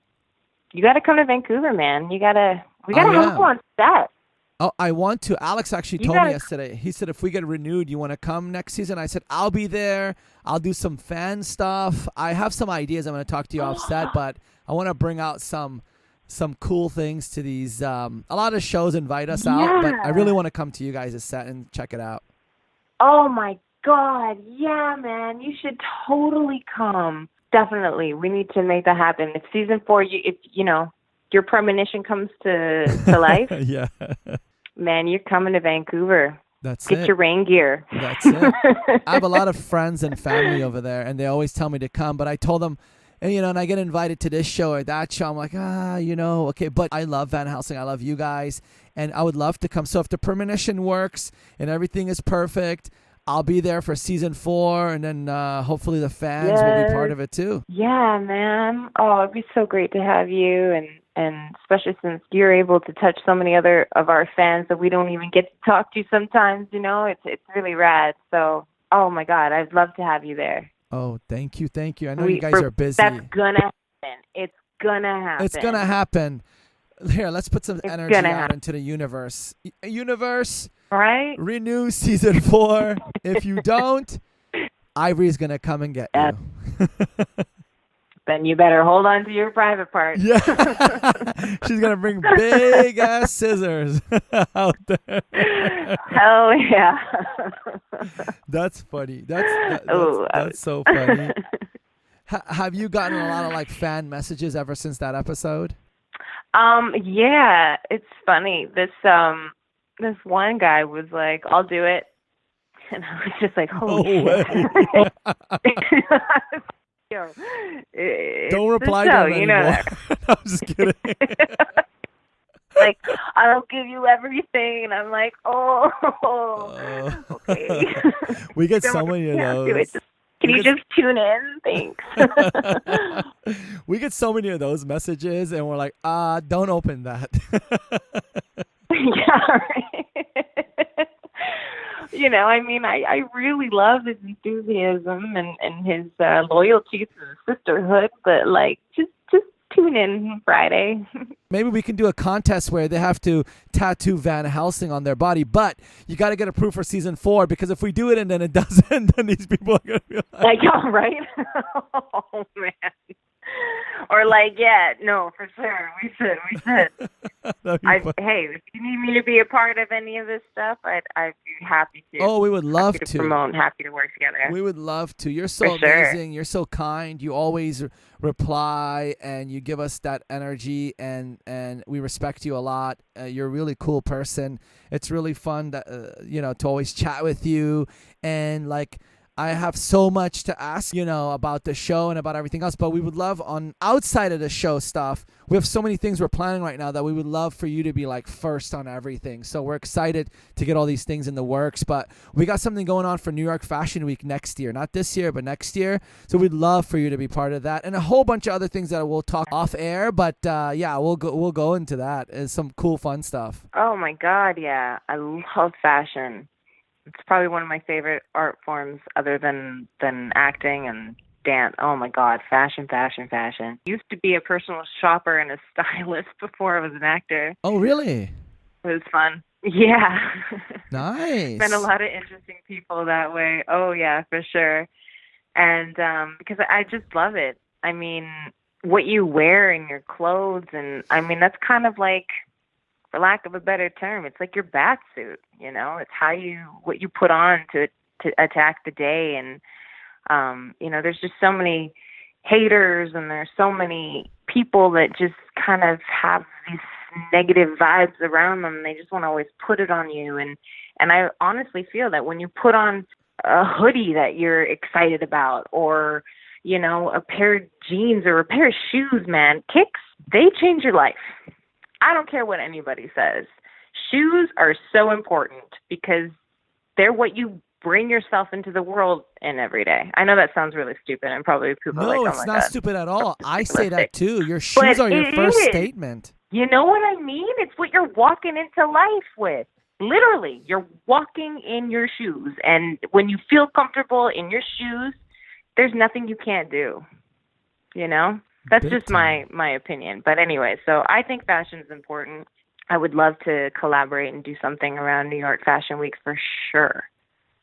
[SPEAKER 1] you got to come to Vancouver, man. We got to host on set.
[SPEAKER 3] Oh, I want to. Alex actually told me yesterday. He said, if we get renewed, you want to come next season? I said, I'll be there. I'll do some fan stuff. I have some ideas. I'm going to talk to you off set, but I want to bring out some cool things to these. A lot of shows invite us out, but I really want to come to you guys' set and check it out.
[SPEAKER 1] Oh, my God. Yeah, man. You should totally come. Definitely. We need to make that happen. If season 4, if your premonition comes to life.
[SPEAKER 3] Yeah.
[SPEAKER 1] Man, you're coming to Vancouver. Get your rain gear.
[SPEAKER 3] That's it. I have a lot of friends and family over there, and they always tell me to come. But I told them, and I get invited to this show or that show. I'm like, okay. But I love Van Helsing. I love you guys, and I would love to come. So if the premonition works and everything is perfect, I'll be there for season 4, and then hopefully the fans will be part of it too.
[SPEAKER 1] Yeah, man. Oh, it'd be so great to have you, and especially since you're able to touch so many other of our fans that we don't even get to talk to sometimes, you know, it's really rad. So, oh my God, I'd love to have you there.
[SPEAKER 3] Oh, thank you. I know you guys are busy.
[SPEAKER 1] That's gonna happen. It's gonna happen. Here, let's put some energy out into the universe. Universe,
[SPEAKER 3] right? Renew season 4. If you don't, Ivory's gonna come and get you.
[SPEAKER 1] Then you better hold on to your private part.
[SPEAKER 3] Yeah. She's going to bring big ass scissors out there.
[SPEAKER 1] Hell yeah.
[SPEAKER 3] That's funny. That's so funny. Have you gotten a lot of like fan messages ever since that episode?
[SPEAKER 1] Yeah, it's funny. This one guy was like, I'll do it. And I was just like, holy shit.
[SPEAKER 3] Don't reply to him anymore. I'm just kidding.
[SPEAKER 1] Like, I'll give you everything, and I'm like, okay.
[SPEAKER 3] We get so many of those.
[SPEAKER 1] Can you just tune in? Thanks.
[SPEAKER 3] We get so many of those messages, and we're like, don't open that.
[SPEAKER 1] Yeah, right. You know, I mean, I really love his enthusiasm and his loyalty to the sisterhood, but like, just tune in Friday.
[SPEAKER 3] Maybe we can do a contest where they have to tattoo Van Helsing on their body, but you got to get approved for season 4, because if we do it and then it doesn't, then these people are going to be like,
[SPEAKER 1] right? Oh, man. Or like, yeah, no, for sure. We should. Hey, if you need me to be a part of any of this stuff, I'd be happy to.
[SPEAKER 3] Oh, we would love
[SPEAKER 1] to promote, happy to work together.
[SPEAKER 3] We would love to. You're so amazing. You're so kind. You always reply and you give us that energy, and we respect you a lot. You're a really cool person. It's really fun that to always chat with you, and like, I have so much to ask, about the show and about everything else, but we would love on outside of the show stuff. We have so many things we're planning right now that we would love for you to be like first on everything. So we're excited to get all these things in the works, but we got something going on for New York Fashion Week next year, not this year, but next year. So we'd love for you to be part of that, and a whole bunch of other things that we'll talk off air. But we'll go into that. It's some cool, fun stuff.
[SPEAKER 1] Oh my God, yeah, I love fashion. It's probably one of my favorite art forms other than acting and dance. Oh, my God. Fashion. Used to be a personal shopper and a stylist before I was an actor.
[SPEAKER 3] Oh, really?
[SPEAKER 1] It was fun. Yeah.
[SPEAKER 3] Nice.
[SPEAKER 1] Met a lot of interesting people that way. Oh, yeah, for sure. And because I just love it. I mean, what you wear in your clothes, and I mean, that's kind of like, for lack of a better term, it's like your bat suit, it's what you put on to attack the day. And, there's just so many haters, and there's so many people that just kind of have these negative vibes around them. They just want to always put it on you. And I honestly feel that when you put on a hoodie that you're excited about, or, a pair of jeans or a pair of shoes, man, kicks, they change your life. I don't care what anybody says. Shoes are so important because they're what you bring yourself into the world in every day. I know that sounds really stupid, and probably people are like, oh my God.
[SPEAKER 3] No, it's not stupid at all. I say that too. Your shoes are your first statement.
[SPEAKER 1] You know what I mean? It's what you're walking into life with. Literally, you're walking in your shoes. And when you feel comfortable in your shoes, there's nothing you can't do, That's just my opinion. But anyway, so I think fashion's important. I would love to collaborate and do something around New York Fashion Week for sure.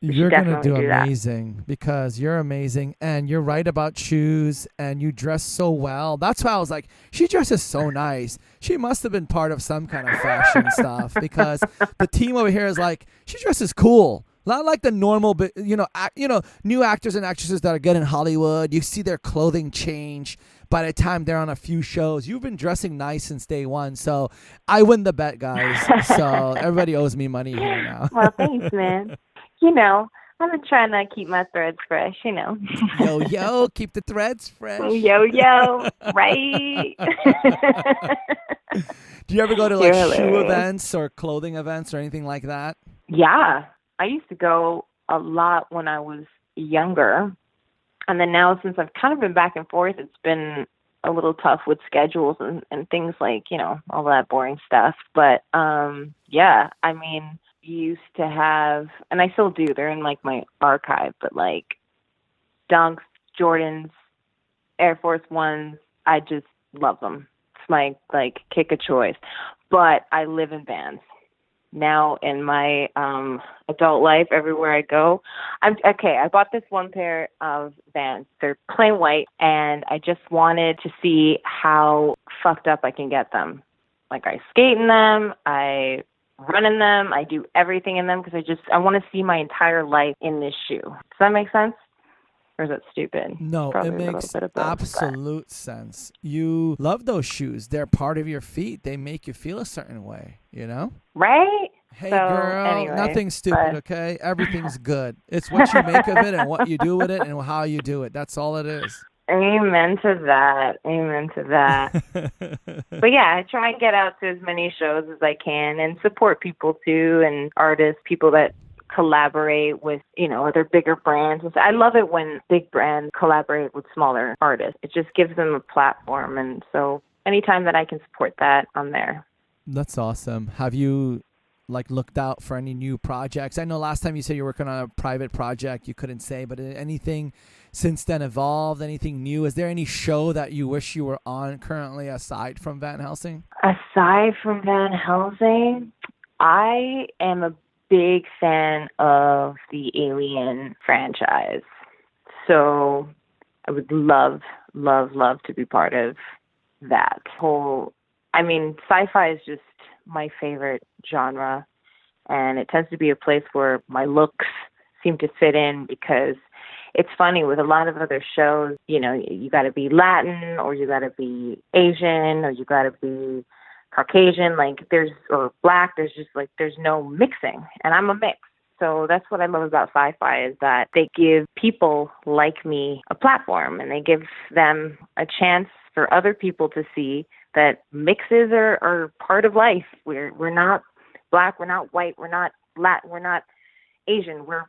[SPEAKER 3] You're going to do amazing, because you're amazing, and you're right about shoes, and you dress so well. That's why I was like, she dresses so nice. She must have been part of some kind of fashion stuff, because the team over here is like, she dresses cool. Not like the normal, but new actors and actresses that are good in Hollywood. You see their clothing change by the time they're on a few shows. You've been dressing nice since day one, so I win the bet, guys. So everybody owes me money here now.
[SPEAKER 1] Well, thanks, man. I've been trying to keep my threads fresh,
[SPEAKER 3] Yo, keep the threads fresh.
[SPEAKER 1] Yo, right?
[SPEAKER 3] Do you ever go to like shoe events or clothing events or anything like that?
[SPEAKER 1] Yeah. I used to go a lot when I was younger. And then now, since I've kind of been back and forth, it's been a little tough with schedules and things like, all that boring stuff. But, yeah, I mean, used to have, and I still do, they're in like my archive, but like Dunks, Jordans, Air Force Ones, I just love them. It's my like kick of choice. But I live in Vans. Now in my adult life, everywhere I go, I bought this one pair of Vans. They're plain white, and I just wanted to see how fucked up I can get them. Like, I skate in them, I run in them, I do everything in them, because I want to see my entire life in this shoe. Does that make sense? Or is that stupid?
[SPEAKER 3] No, it makes absolute sense. You love those shoes. They're part of your feet. They make you feel a certain way,
[SPEAKER 1] Right?
[SPEAKER 3] Hey, girl, anyway, nothing's stupid, okay? Everything's good. It's what you make of it and what you do with it and how you do it. That's all it is.
[SPEAKER 1] Amen to that. But yeah, I try and get out to as many shows as I can and support people too, and artists, people that collaborate with, other bigger brands. I love it when big brands collaborate with smaller artists. It just gives them a platform. And so anytime that I can support that, I'm there.
[SPEAKER 3] That's awesome. Have you like looked out for any new projects? I know last time you said you're working on a private project, you couldn't say, but anything since then evolved, anything new? Is there any show that you wish you were on currently aside from Van Helsing?
[SPEAKER 1] Aside from Van Helsing, I am a big fan of the Alien franchise. So I would love to be part of that whole, I mean, sci-fi is just my favorite genre, and it tends to be a place where my looks seem to fit in, because it's funny with a lot of other shows, you know, you got to be Latin, or you got to be Asian, or you got to be Caucasian, or black. There's no mixing, and I'm a mix. So that's what I love about sci-fi, is that they give people like me a platform, and they give them a chance for other people to see that mixes are part of life. We're not black, we're not white, we're not Latin, we're not Asian, we're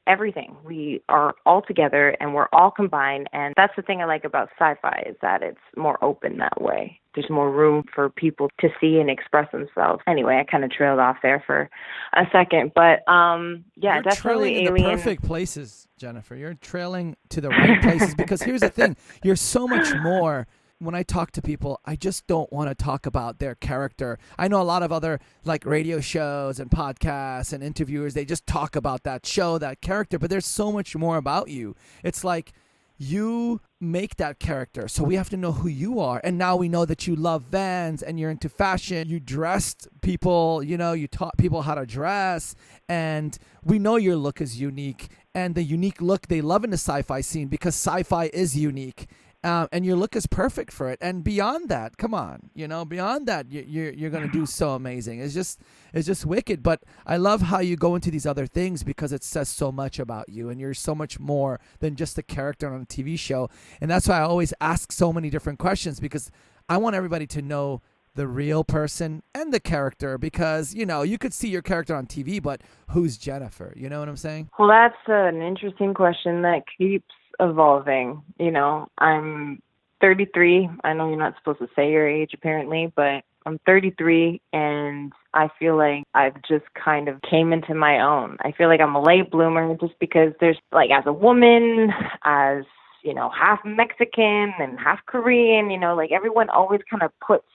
[SPEAKER 1] everything. We are all together and we're all combined. And that's the thing I like about sci-fi, is that it's more open that way. There's more room for people to see and express themselves. Anyway, I kind of trailed off there for a second, but yeah,
[SPEAKER 3] you're
[SPEAKER 1] definitely
[SPEAKER 3] trailing in
[SPEAKER 1] Alien.
[SPEAKER 3] the perfect places, Jennifer. You're trailing to the right places, because here's the thing: you're so much more. When I talk to people, I just don't want to talk about their character. I know a lot of other like radio shows and podcasts and interviewers, they just talk about that show, that character, but there's so much more about you. It's like you make that character, so we have to know who you are. And now we know that you love Vans and you're into fashion. You dressed people, you know, you taught people how to dress, and we know your look is unique. And the unique look they love in the sci-fi scene, because sci-fi is unique. And your look is perfect for it. And beyond that, come on, you know, beyond that, you're going to do so amazing. It's just wicked. But I love how you go into these other things, because it says so much about you, and you're so much more than just a character on a TV show. And that's why I always ask so many different questions, because I want everybody to know the real person and the character, because, you know, you could see your character on TV, but who's Jennifer? You know what I'm saying?
[SPEAKER 1] Well, that's an interesting question that keeps evolving. You know, I'm 33. I know you're not supposed to say your age apparently, but I'm 33, and I feel like I've just kind of came into my own. I feel like I'm a late bloomer, just because there's, like, as a woman, as, you know, half Mexican and half Korean, you know, like everyone always kind of puts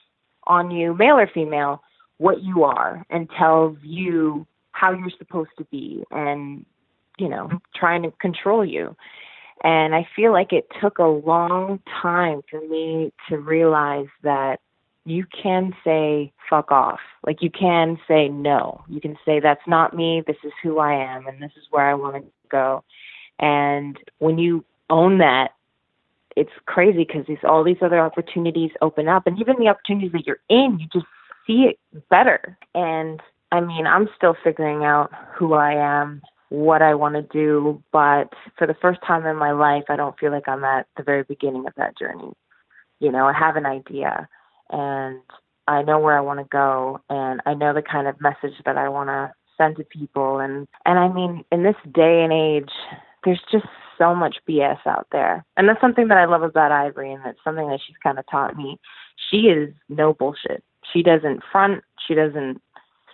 [SPEAKER 1] on you, male or female, what you are, and tells you how you're supposed to be, and, you know, trying to control you. And I feel like it took a long time for me to realize that you can say fuck off. Like, you can say no. You can say, that's not me, this is who I am, and this is where I want to go. And when you own that, it's crazy, because all these other opportunities open up, and even the opportunities that you're in, you just see it better. And I mean, I'm still figuring out who I am, what I want to do, but for the first time in my life, I don't feel like I'm at the very beginning of that journey. You know, I have an idea, and I know where I want to go, and I know the kind of message that I want to send to people. And I mean, in this day and age, there's just so much BS out there. And that's something that I love about Ivory, and that's something that she's kind of taught me. She is no bullshit. She doesn't front. She doesn't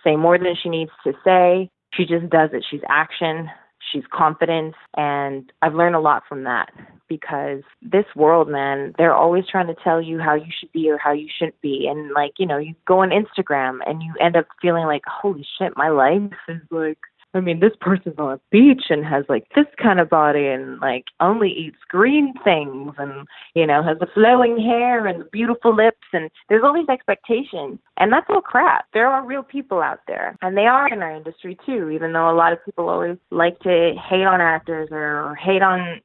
[SPEAKER 1] say more than she needs to say. She just does it. She's action. She's confidence. And I've learned a lot from that, because this world, man, they're always trying to tell you how you should be or how you shouldn't be. And, like, you know, you go on Instagram and you end up feeling like, holy shit, my life is like, I mean, this person's on a beach and has, like, this kind of body and, like, only eats green things and, you know, has the flowing hair and the beautiful lips. And there's all these expectations. And that's all crap. There are real people out there. And they are in our industry, too, even though a lot of people always like to hate on actors or hate on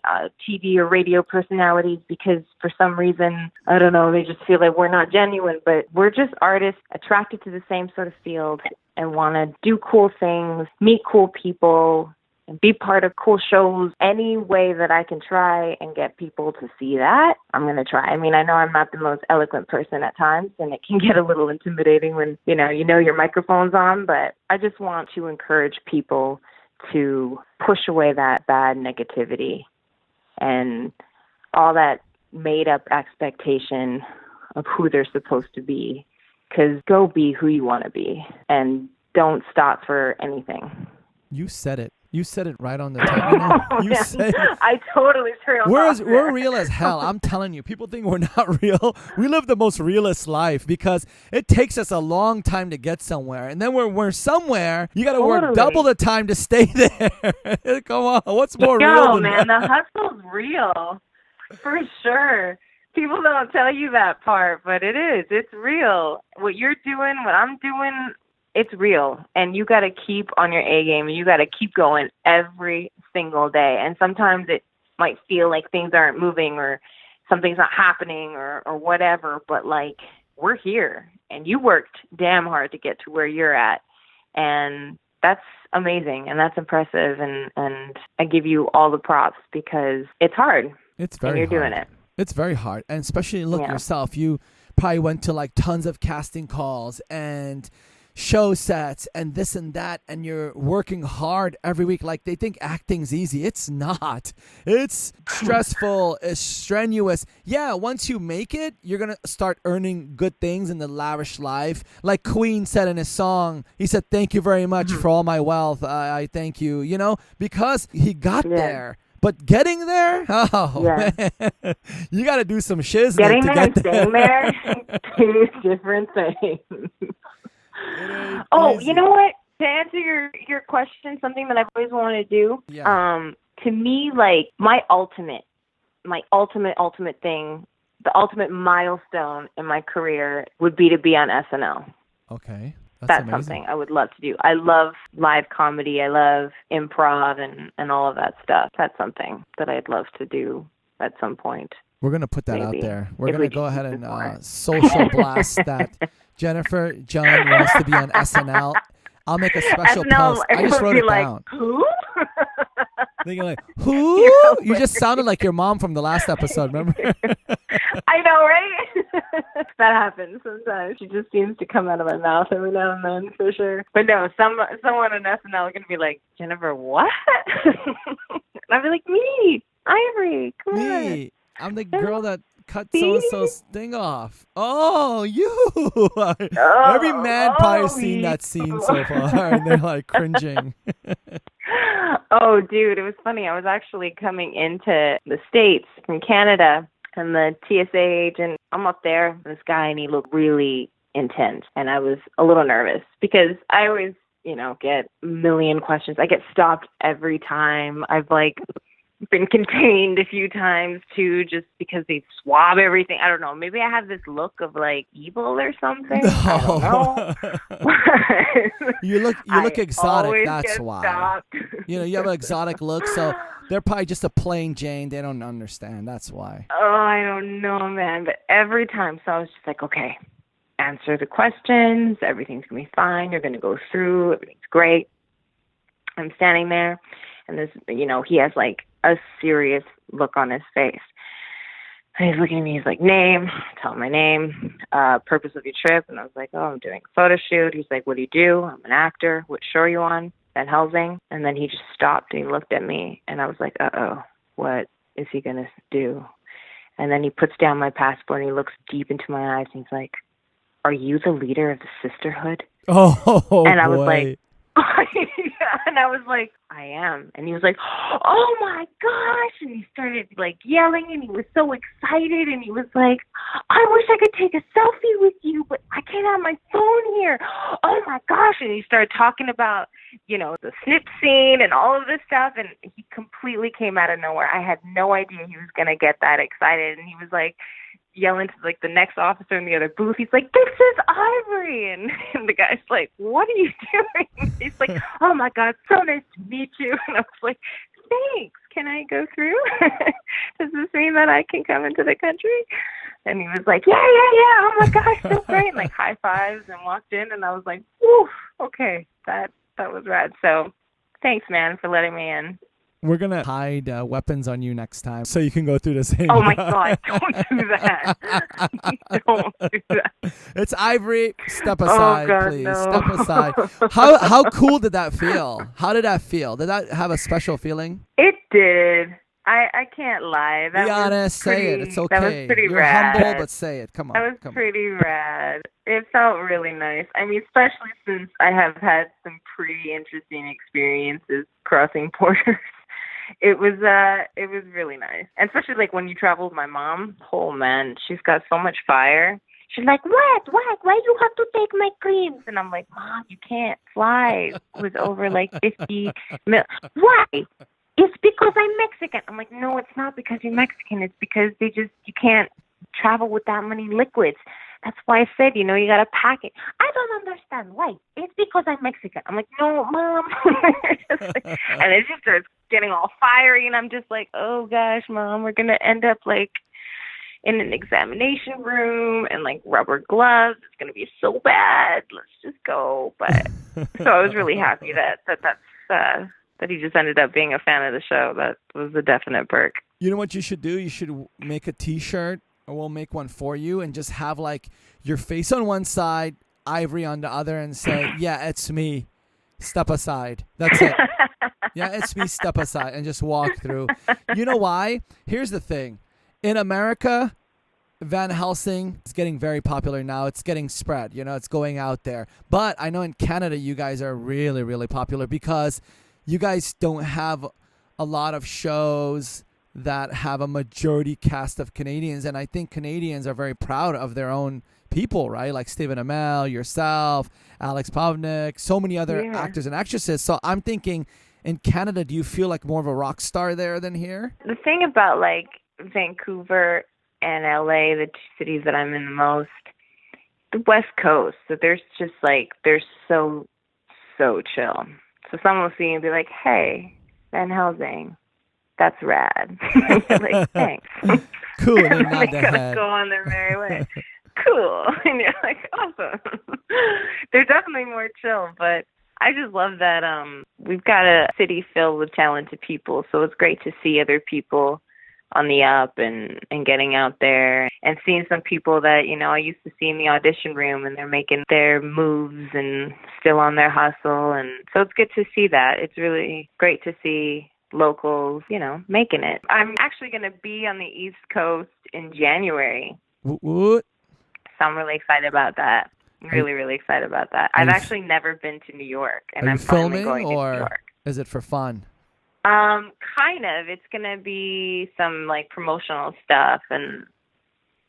[SPEAKER 1] TV or radio personalities, because for some reason, I don't know, they just feel like we're not genuine. But we're just artists attracted to the same sort of field, and want to do cool things, meet cool people, and be part of cool shows. Any way that I can try and get people to see that, I'm going to try. I mean, I know I'm not the most eloquent person at times, and it can get a little intimidating when, you know your microphone's on, but I just want to encourage people to push away that bad negativity and all that made-up expectation of who they're supposed to be. Because go be who you want to be, and don't stop for anything.
[SPEAKER 3] You said it. You said it right on the top. You said it.
[SPEAKER 1] I totally trailed off there.
[SPEAKER 3] We're real as hell. I'm telling you, people think we're not real. We live the most realist life because it takes us a long time to get somewhere. And then when we're somewhere, you got to work double the time to stay there. Come on. What's more real than
[SPEAKER 1] man,
[SPEAKER 3] that?
[SPEAKER 1] the hustle's real. For sure. People don't tell you that part, but it is. It's real. What you're doing, what I'm doing, it's real. And you got to keep on your A game. You got to keep going every single day. And sometimes it might feel like things aren't moving or something's not happening or whatever. But, like, we're here. And you worked damn hard to get to where you're at. And that's amazing. And that's impressive. And I give you all the props because it's hard.
[SPEAKER 3] It's very
[SPEAKER 1] and you're
[SPEAKER 3] hard.
[SPEAKER 1] doing it.
[SPEAKER 3] It's very hard. And especially look at yourself. You probably went to like tons of casting calls and show sets and this and that, and you're working hard every week. Like they think acting's easy. It's not. It's stressful. It's strenuous. Yeah, once you make it, you're going to start earning good things in the lavish life. Like Queen said in his song, he said, "Thank you very much for all my wealth. I thank you," because he got there. But getting there, man, you got to do some shiznit
[SPEAKER 1] Getting
[SPEAKER 3] to
[SPEAKER 1] there
[SPEAKER 3] get
[SPEAKER 1] and staying there, two different things. You know what? To answer your question, something that I've always wanted to do, to me, like my ultimate thing, the ultimate milestone in my career would be to be on SNL.
[SPEAKER 3] Okay.
[SPEAKER 1] That's something I would love to do. I love live comedy. I love improv and all of that stuff. That's something that I'd love to do at some point.
[SPEAKER 3] We're going to put that out there. We're going to go ahead and
[SPEAKER 1] social
[SPEAKER 3] blast that. Jennifer John wants to be on SNL. I'll make a special post. I just wrote it down.
[SPEAKER 1] Who?
[SPEAKER 3] They're like, who? You just sounded like your mom from the last episode, remember?
[SPEAKER 1] I know, right? That happens sometimes. She just seems to come out of my mouth every now and then, for sure. But no, someone on SNL is going to be like, Jennifer, what? And I'll be like, me, Ivory, come on.
[SPEAKER 3] Me. I'm the girl that cut so-and-so's thing off. Oh, you. Every man probably seen that scene so far, and they're like cringing.
[SPEAKER 1] Oh, dude, it was funny. I was actually coming into the States from Canada, and the TSA agent, I'm up there, this guy, and he looked really intense. And I was a little nervous because I always, get a million questions. I get stopped every time. I've been contained a few times too, just because they swab everything. I don't know. Maybe I have this look of evil or something. No. I don't know.
[SPEAKER 3] You look exotic. That's why.
[SPEAKER 1] Stopped.
[SPEAKER 3] You have an exotic look, so they're probably just a plain Jane. They don't understand. That's why.
[SPEAKER 1] Oh, I don't know, man. But every time, so I was just like, okay, answer the questions. Everything's gonna be fine. You're gonna go through. Everything's great. I'm standing there, and this, he has a serious look on his face. And he's looking at me, he's like, name, tell him my name, purpose of your trip. And I was like, I'm doing a photo shoot. He's like, what do you do? I'm an actor. What show are you on? At Helsing. And then he just stopped and he looked at me and I was like, what is he going to do? And then he puts down my passport and he looks deep into my eyes and he's like, are you the leader of the sisterhood?
[SPEAKER 3] Oh,
[SPEAKER 1] and I
[SPEAKER 3] boy.
[SPEAKER 1] was like, and I was like, I am. And he was like, oh my gosh. And he started yelling and he was so excited and he was like, I wish I could take a selfie with you, but I can't have my phone here. Oh my gosh. And he started talking about, the snip scene and all of this stuff. And he completely came out of nowhere. I had no idea he was going to get that excited. And he was yelling to the next officer in the other booth. He's like, this is Ivory. And the guy's like, what are you doing? He's like, oh my God, so nice to meet you. And I was like, thanks. Can I go through? Does this mean that I can come into the country? And he was like, yeah. Oh my gosh, so great. And high fives and walked in. And I was like, whew, okay, that was rad. So thanks, man, for letting me in.
[SPEAKER 3] We're going to hide weapons on you next time so you can go through the same.
[SPEAKER 1] Oh, my God. Don't do that. Don't do that.
[SPEAKER 3] It's Ivory. Step aside, please.
[SPEAKER 1] No.
[SPEAKER 3] Step aside. How cool did that feel? How did that feel? Did that have a special feeling?
[SPEAKER 1] It did. I can't lie. That
[SPEAKER 3] Be
[SPEAKER 1] was
[SPEAKER 3] honest.
[SPEAKER 1] pretty,
[SPEAKER 3] Say it. It's okay.
[SPEAKER 1] That was pretty
[SPEAKER 3] You're
[SPEAKER 1] rad.
[SPEAKER 3] humble, but say it. Come on.
[SPEAKER 1] That was pretty rad. It felt really nice. I mean, especially since I have had some pretty interesting experiences crossing borders. It was really nice. And especially like when you travel with my mom. Oh man, she's got so much fire. She's like, what? Why you have to take my creams? And I'm like, Mom, you can't fly. It was over like 50 mil. Why? It's because I'm Mexican. I'm like, no, it's not because you're Mexican. It's because you can't travel with that many liquids. That's why I said, you got to pack it. I don't understand. Why? It's because I'm Mexican. I'm like, no, Mom. And it just starts getting all fiery. And I'm just like, oh, gosh, Mom, we're going to end up like in an examination room and like rubber gloves. It's going to be so bad. Let's just go. But so I was really happy that he just ended up being a fan of the show. That was a definite perk.
[SPEAKER 3] You know what you should do? You should make a T-shirt, or we'll make one for you, and just have like your face on one side, Ivory on the other, and say, yeah, it's me. Step aside. That's it. Yeah, it's me. Step aside, and just walk through. You know why? Here's the thing. In America, Van Helsing is getting very popular now. It's getting spread. It's going out there. But I know in Canada, you guys are really, really popular because you guys don't have a lot of shows that have a majority cast of Canadians. And I think Canadians are very proud of their own people, right? Like Stephen Amell, yourself, Alex Pavnik, so many other actors and actresses. So I'm thinking, in Canada, do you feel like more of a rock star there than here?
[SPEAKER 1] The thing about like Vancouver and LA, the two cities that I'm in the most, the West Coast, so there's just like, they're so chill. So someone will see and be like, hey, Van Helsing, that's rad. Like, thanks.
[SPEAKER 3] Cool. And
[SPEAKER 1] then they gotta go on their merry way. Cool. And you're like, awesome. They're definitely more chill, but I just love that we've got a city filled with talented people, so it's great to see other people on the up and getting out there and seeing some people that, I used to see in the audition room, and they're making their moves and still on their hustle. And so it's good to see that. It's really great to see locals, making it. I'm actually going to be on the East Coast in January.
[SPEAKER 3] What?
[SPEAKER 1] So I'm really excied about that. Really, really excited about that. I've actually never been to New York, and I'm finally going to New York.
[SPEAKER 3] Is it for fun?
[SPEAKER 1] Kind of. It's going to be some like promotional stuff, and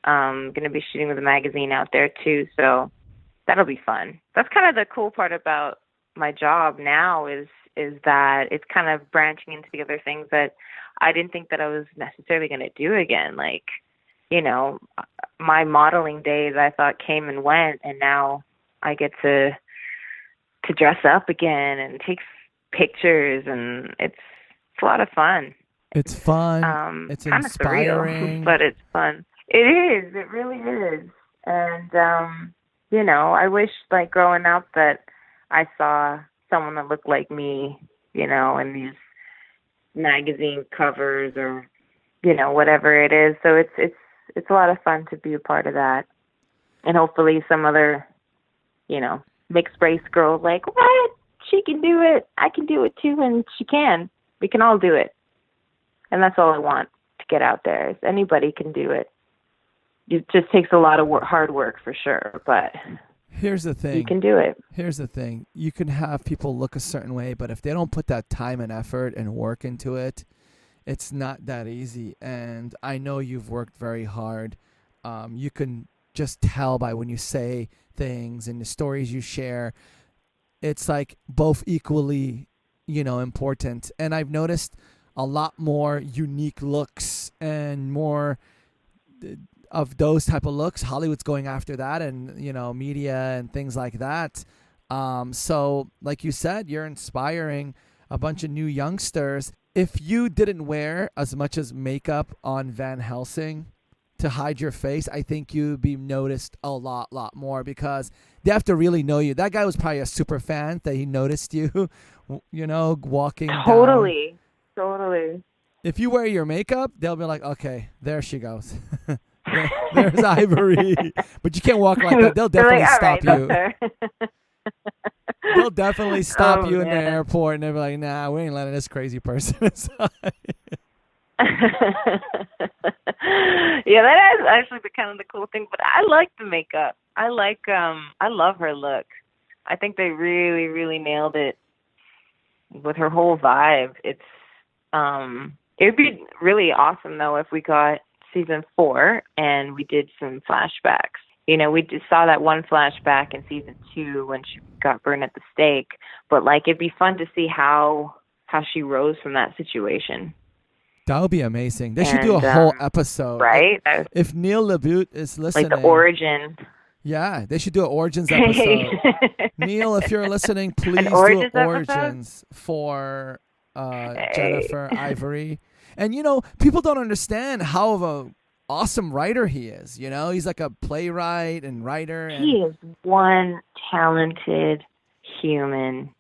[SPEAKER 1] I'm going to be shooting with a magazine out there too, so that'll be fun. That's kind of the cool part about my job now is that it's kind of branching into the other things that I didn't think that I was necessarily going to do again. Like, my modeling days I thought came and went, and now I get to dress up again and take pictures, and it's a lot of fun.
[SPEAKER 3] It's fun. It's inspiring.
[SPEAKER 1] Surreal, but it's fun. It is. It really is. And, I wish, like, growing up that I saw someone that looked like me, in these magazine covers or, whatever it is. So it's a lot of fun to be a part of that. And hopefully some other, mixed race girls like, what? She can do it. I can do it too. And she can. We can all do it. And that's all I want to get out there is anybody can do it. It just takes a lot of hard work for sure. But
[SPEAKER 3] here's the thing.
[SPEAKER 1] You can do it.
[SPEAKER 3] Here's the thing. You can have people look a certain way, but if they don't put that time and effort and work into it, it's not that easy. And I know you've worked very hard. You can just tell by when you say things and the stories you share. It's like both equally, important. And I've noticed a lot more unique looks and more of those type of looks. Hollywood's going after that, and, media and things like that. So like you said, you're inspiring a bunch of new youngsters. If you didn't wear as much as makeup on Van Helsing to hide your face, I think you'd be noticed a lot more because they have to really know you. That guy was probably a super fan that he noticed you, walking
[SPEAKER 1] Totally.
[SPEAKER 3] down.
[SPEAKER 1] Totally.
[SPEAKER 3] If you wear your makeup, they'll be like, okay, there she goes. There's Ivory. But you can't walk like that. They'll definitely stop you. They'll definitely stop you in the airport, and they'll be like, nah, we ain't letting this crazy person inside.
[SPEAKER 1] Yeah, that is actually the kind of the cool thing. But I like the makeup. I love her look. I think they really, really nailed it with her whole vibe. It'd be really awesome though if we got season 4 and we did some flashbacks. We just saw that one flashback in season 2 when she got burned at the stake. But like, it'd be fun to see how she rose from that situation.
[SPEAKER 3] That would be amazing. They should do a whole episode.
[SPEAKER 1] Right?
[SPEAKER 3] If Neil LaBute is listening.
[SPEAKER 1] Like the origin.
[SPEAKER 3] Yeah, they should do an Origins episode. Neil, if you're listening, please do Origins for Jennifer Ivory. And, people don't understand how of a awesome writer he is. He's like a playwright and writer.
[SPEAKER 1] He is one talented human.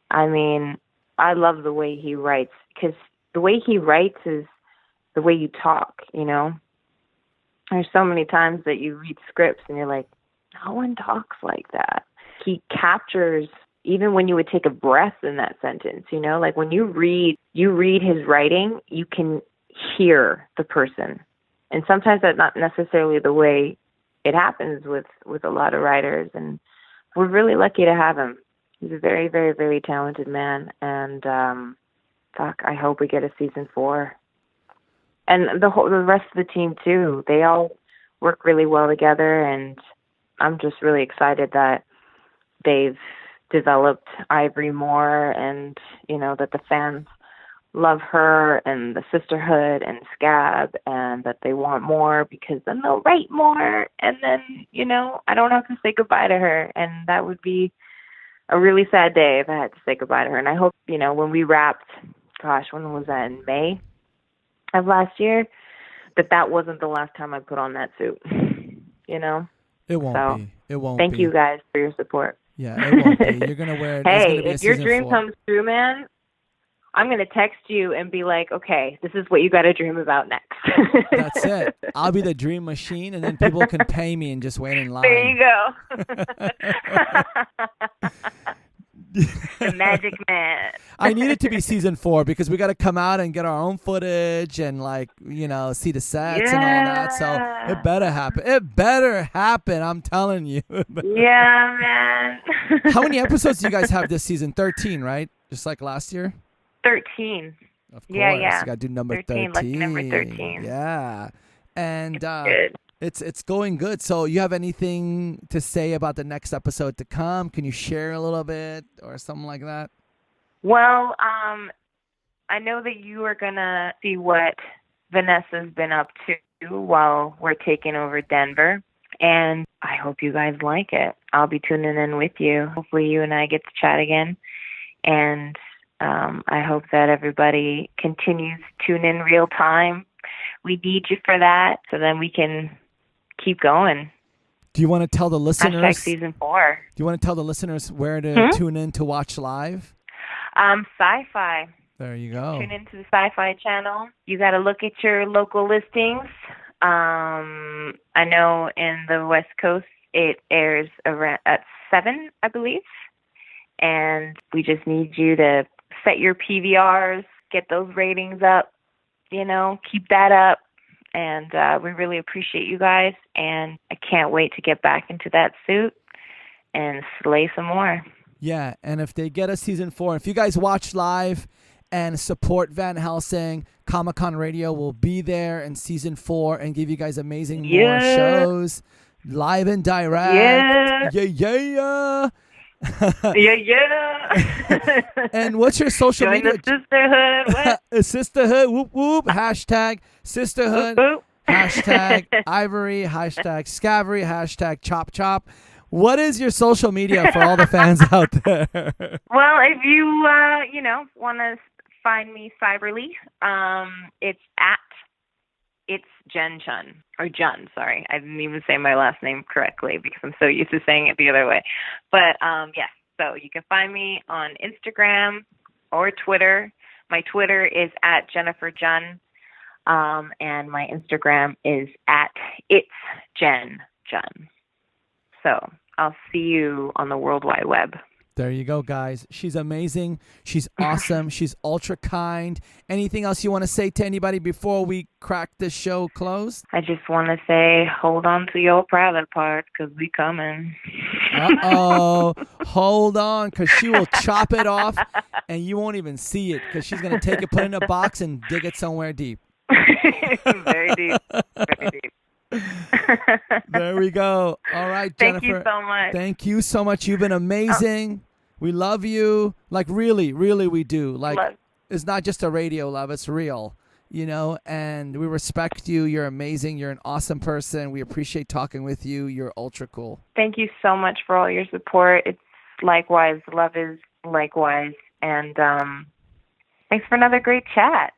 [SPEAKER 1] I mean, I love the way he writes, because the way he writes is the way you talk, There's so many times that you read scripts and you're like, no one talks like that. He captures, even when you would take a breath in that sentence, like when you read his writing, you can hear the person. And sometimes that's not necessarily the way it happens with a lot of writers. And we're really lucky to have him. He's a very, very, very talented man. And, I hope we get a season 4. And the rest of the team too. They all work really well together, and I'm just really excited that they've developed Ivory more, and that the fans love her and the sisterhood and Scab, and that they want more, because then they'll write more, and then I don't have to say goodbye to her, and that would be a really sad day if I had to say goodbye to her. And I hope when we wrapped, when was that, in May of last year, that wasn't the last time I put on that suit.
[SPEAKER 3] It won't be. It won't.
[SPEAKER 1] Thank you guys for your support.
[SPEAKER 3] Yeah, it won't be. You're gonna wear it.
[SPEAKER 1] Hey, if your dream comes true, man, I'm gonna text you and be like, okay, this is what you got to dream about next.
[SPEAKER 3] That's it. I'll be the dream machine, and then people can pay me and just wait in line.
[SPEAKER 1] There you go. The magic man.
[SPEAKER 3] I need it to be season 4, because we got to come out and get our own footage and see the sets and all that. So it better happen. It better happen. I'm telling you.
[SPEAKER 1] Yeah, man.
[SPEAKER 3] How many episodes do you guys have this season? 13, right? Just like last year?
[SPEAKER 1] 13.
[SPEAKER 3] Of course.
[SPEAKER 1] Yeah.
[SPEAKER 3] You got to do number 13.
[SPEAKER 1] Lucky number 13.
[SPEAKER 3] Yeah. And
[SPEAKER 1] good.
[SPEAKER 3] It's going good. So you have anything to say about the next episode to come? Can you share a little bit or something like that?
[SPEAKER 1] Well, I know that you are going to see what Vanessa's been up to while we're taking over Denver. And I hope you guys like it. I'll be tuning in with you. Hopefully you and I get to chat again. And I hope that everybody continues to tune in real time. We need you for that, so then we can keep going.
[SPEAKER 3] Do you want to tell the listeners?
[SPEAKER 1] Hashtag season 4.
[SPEAKER 3] Do you want to tell the listeners where to tune in to watch live?
[SPEAKER 1] Sci-Fi.
[SPEAKER 3] There you go.
[SPEAKER 1] Tune into the Sci-Fi channel. You got to look at your local listings. I know in the West Coast it airs around at 7, I believe. And we just need you to set your PVRs, get those ratings up, keep that up. And we really appreciate you guys. And I can't wait to get back into that suit and slay some more.
[SPEAKER 3] Yeah, and if they get a season 4, if you guys watch live and support Van Helsing, Comic-Con Radio will be there in season 4 and give you guys amazing more shows, live and direct. Yeah. And what's your social media?
[SPEAKER 1] Join the sisterhood. What?
[SPEAKER 3] Sisterhood. Whoop whoop. Hashtag sisterhood.
[SPEAKER 1] Whoop, whoop.
[SPEAKER 3] Hashtag Ivory. Hashtag Scabry. Hashtag Chop Chop. What is your social media for all the fans out there?
[SPEAKER 1] Well, if you want to find me cyberly, it's Jen Chun, or Jun, sorry. I didn't even say my last name correctly because I'm so used to saying it the other way. But, yes, so you can find me on Instagram or Twitter. My Twitter is at Jennifer Jun, and my Instagram is at It's Jen Jun. So I'll see you on the World Wide Web.
[SPEAKER 3] There you go, guys. She's amazing. She's awesome. She's ultra kind. Anything else you want to say to anybody before we crack this show closed?
[SPEAKER 1] I just want to say, hold on to your private parts, because we coming.
[SPEAKER 3] Uh-oh. Hold on, because she will chop it off, and you won't even see it, because she's going to take it, put it in a box, and dig it somewhere deep.
[SPEAKER 1] Very deep. Very deep.
[SPEAKER 3] There we go. All right, Jennifer.
[SPEAKER 1] Thank you so much.
[SPEAKER 3] Thank you so much. You've been amazing. We love you. Like, really, really, we do. Like, it's not just a radio love. It's real, you know, and we respect you. You're amazing. You're an awesome person. We appreciate talking with you. You're ultra cool.
[SPEAKER 1] Thank you so much for all your support. It's likewise. Love is likewise. And thanks for another great chat.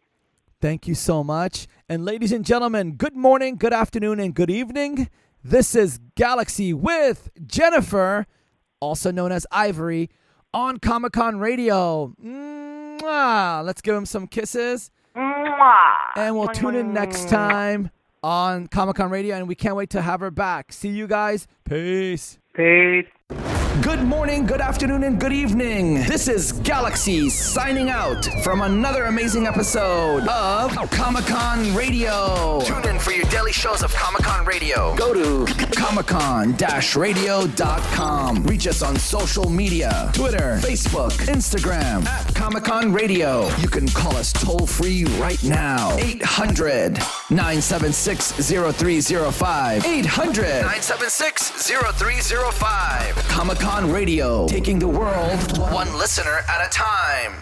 [SPEAKER 3] Thank you so much. And ladies and gentlemen, good morning, good afternoon, and good evening. This is Galaxy with Jennifer, also known as Ivory, on Comic-Con Radio. Mwah! Let's give him some kisses.
[SPEAKER 1] Mwah!
[SPEAKER 3] And we'll tune in next time on Comic-Con Radio, and we can't wait to have her back. See you guys. Peace.
[SPEAKER 1] Peace.
[SPEAKER 4] Good morning, good afternoon, and good evening. This is Galaxy signing out from another amazing episode of Comic-Con Radio. Tune in for your daily shows of Comic-Con Radio. Go to comiccon-radio.com. Reach us on social media, Twitter, Facebook, Instagram, at Comic-Con Radio. You can call us toll-free right now. 800-976-0305. 800-976-0305. Comic-Con Radio, taking the world one listener at a time.